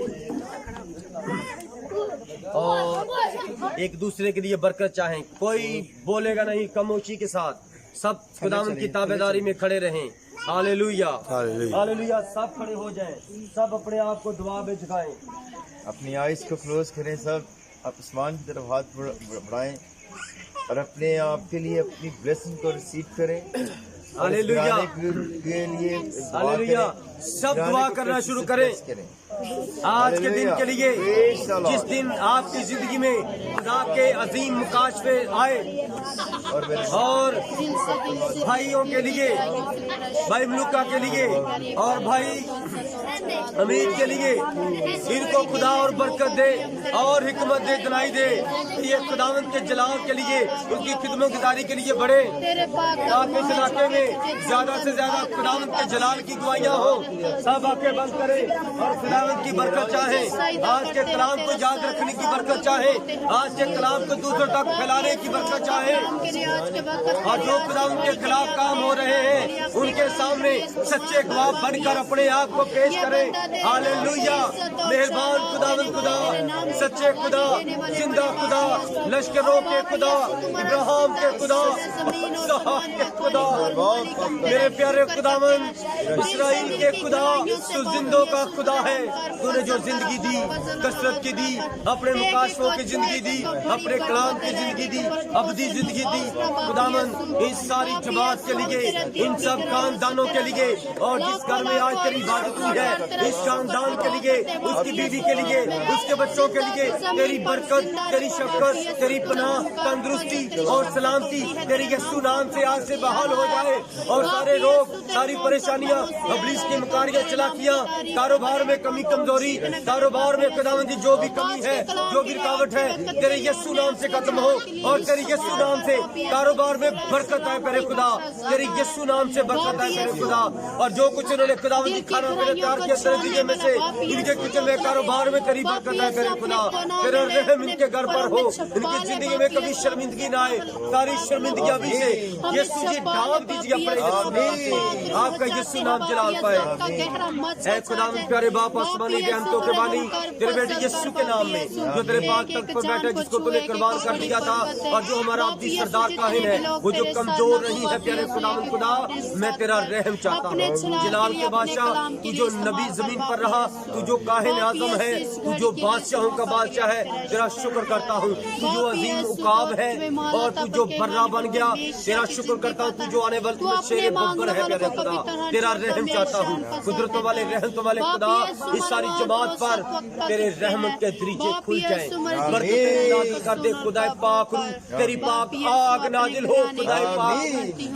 और एक दूसरे के लिए बरकत चाहें। कोई बोलेगा नहीं, खामोशी के साथ सब खुदावंद की ताबेदारी में खड़े रहें। हालेलुया। हालेलुया। सब खड़े हो जाएं, सब अपने आप को दुआ में झुकाएं, अपनी आइज़ को क्लोज करें, सब आप आसमान की तरफ हाथ बढ़ाएं और अपने आप के लिए अपनी ब्लेसिंग को रिसीव करें। हालेलुया। के लिए हालेलुया। सब दुआ करना शुरू करें आज के दिन के लिए, जिस दिन आपकी जिंदगी में खुदा के अजीम मुकाशफे आए, और भाइयों के लिए, भाई मलूका के लिए और भाई अमीर के लिए, इनको खुदा और बरकत दे और हिकमत दे, दिलाई दे। ये खुदावंद के जलाल के लिए, उनकी खिदमत गुजारी के लिए बढ़े, ताकि इस इलाके में ज्यादा से ज्यादा खुदावंद के जलाल की दुआइयां हो। सब आंखें बंद करें और खुदावंद खुदावंद की बरकत चाहे, आज के कलाम को याद रखने की बरकत चाहे, आज के कलाम को दूसरों तक फैलाने की बरकत चाहे, और जो खुदावंद के खिलाफ काम हो रहे हैं उनके सामने सच्चे गवाह बनकर अपने आप को पेश करें। हालेलुया। मेहरबान खुदावंद खुदा, सच्चे खुदा, जिंदा खुदा, लश्करों के खुदा, इब्राहिम के खुदा, इसहाक के खुदा, मेरे प्यारे खुदावंद, इस्राएल के खुदा, तू जिंदों का खुदा है। तूने जो जिंदगी दी, कसरत की दी, अपने मुकाशों की जिंदगी दी, अपने कलाम की जिंदगी दी, अबदी जिंदगी दी। खुदावंद, इस सारी जमात के लिए, इन सब खानदानों के लिए, और जिस घर में आज तेरी इबादत हुई है, इस खानदान के लिए, उसकी बीवी के लिए, उसके बच्चों के लिए तेरी बरकत, तेरी शफकत, तेरी पनाह, तंदुरुस्ती और सलामती तेरी यीशु नाम से आज से बहाल हो जाए, और सारे रोग, सारी परेशानियां, इब्लीस की मकारियां, चलाकियां, कारोबार में कमी कमजोरी, कारोबार में खुदावंद जी जो भी कमी है, जो भी रुकावट है, तेरे यीशु नाम से खत्म हो, और तेरे यीशु नाम से कारोबार में बरकत आए मेरे खुदा, तेरे यीशु नाम से बरकत आए मेरे खुदा। और जो कुछ उन्होंने खुदावंद जी खाना पीना तैयार किया तेरे दिए में से, इनके किचन में कारोबार में तेरी बरकत आए मेरे खुदा, तेरा रहम इनके घर पर हो, इनकी जिंदगी में कभी शर्मिंदगी ना आए, सारी शर्मिंदगी अभी से यीशु जी ढांप दीजिए अपने यीशु नाम से, आपका यीशु नाम जलाल पाए। ऐ खुदावंद प्यारे बाप आसमानी रहमतों के बानी, तेरे बेटे यीशु के नाम में जो तेरे पाक तख्त पर बैठा, जिसको तूने कुर्बान कर दिया था, और जो हमारा अब्दी सरदार काहिन है, वो जो कमजोर नहीं है प्यारे खुदावंद खुदा, मैं तेरा रहम चाहता हूँ। जलाल के बादशाह, तू जो नबी जमीन पर रहा, तू जो काहिन आजम है, तू जो बादशाहों का बादशाह है, तेरा शुक्र करता हूँ। तू जो अजीम उकाब है, और तू जो बर्रा बन गया, तेरा शुक्र करता हूँ। तू जो आने वाले में शेर बब्बर है प्यारे खुदा, तेरा रहम चाहता हूँ। कुदरतों वाले रहमतों वाले खुदा, इस सारी जमात पर तेरे रहमत के दरीचे खुल जाएं, बरकतें नाज़िल कर दे खुदा पाक रू, तेरी पाक आग नाजिल हो खुदा पाक,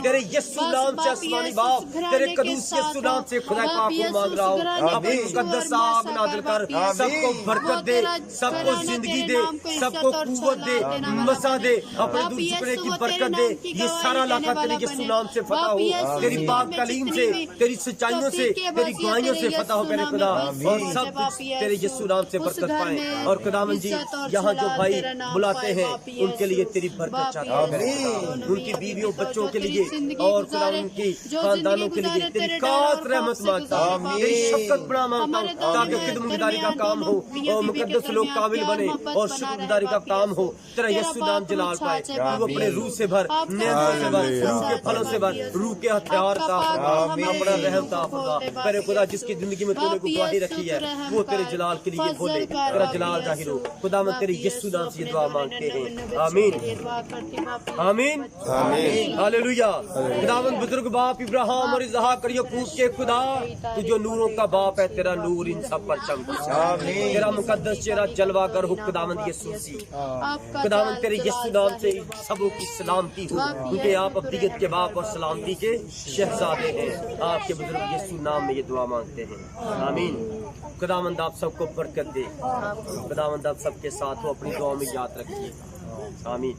तेरे यीशु नाम से आसमानी बाप, तेरे कदूस यीशु नाम से खुदा पाक को मांग रहा हूँ, अपनी मुकद्दस आग नाजिल कर, सबको बरकत दे, सबको जिंदगी दे, सबको कुव्वत दे, मसा दे, अपने दूर झुकने की बरकत दे। ये सारा इलाका तेरे यीशु नाम से फतह हो, तेरी पाक तालीम से, तेरी सच्चाइयों से, तेरी गवाहियों से फतह हो मेरे खुदा, और सब कुछ तेरे यीशु नाम से बरकत पाए। और खुदावंद जी, यहाँ जो भाई बुलाते हैं उनके लिए तेरी बरकत चाहता हूँ, उनकी बीवियों बच्चों के लिए, और खुदावंद की खानदानों के लिए तेरी खास रहमत मांगता हूँ, तेरी शफकत बड़ा मांगता हूँ, ताकि खिदमतगारी का काम हो, और मुकद्दस लोग काबिल बने, और शुक्रगुजारी का काम हो, तेरा यीशु नाम जलाल पाए। तू अपने रूह से भर, नेमतों से भर, रूह के फलों से भर, रूह के हथियार का अपना रहम का मेरे खुदा, जिसकी जिंदगी में तूने गवाही रखी है, वो तेरे जलाल के लिए बोले, तेरा जलाल जाहिर हो खुदा। मैं तेरे यीशु नाम से ये दुआ मांगते हैं, आमीन आमीन आमीन हालेलुया। खुदावंद बुजुर्ग बाप इब्राहिम और इसहाक और याकूब के खुदा, तू जो नूरों का बाप है, तेरा नूर इन सब पर चमके, तेरा मुकद्दस चेहरा जलवागर हो खुदावंद यीशु मसीह। खुदावंद तेरे यीशु नाम से सबों की सलामती हो, क्योंकि आप अब्दियत के बाप और सलामती के शहजादे हैं। आपके बुजुर्ग यीशु नाम में ये दुआ मांगते हैं, आमीन। खुदावंद आप सबको बरकत दे, खुदावंद आप सबके साथ हो, अपनी दुआ में याद रखिए, आमीन।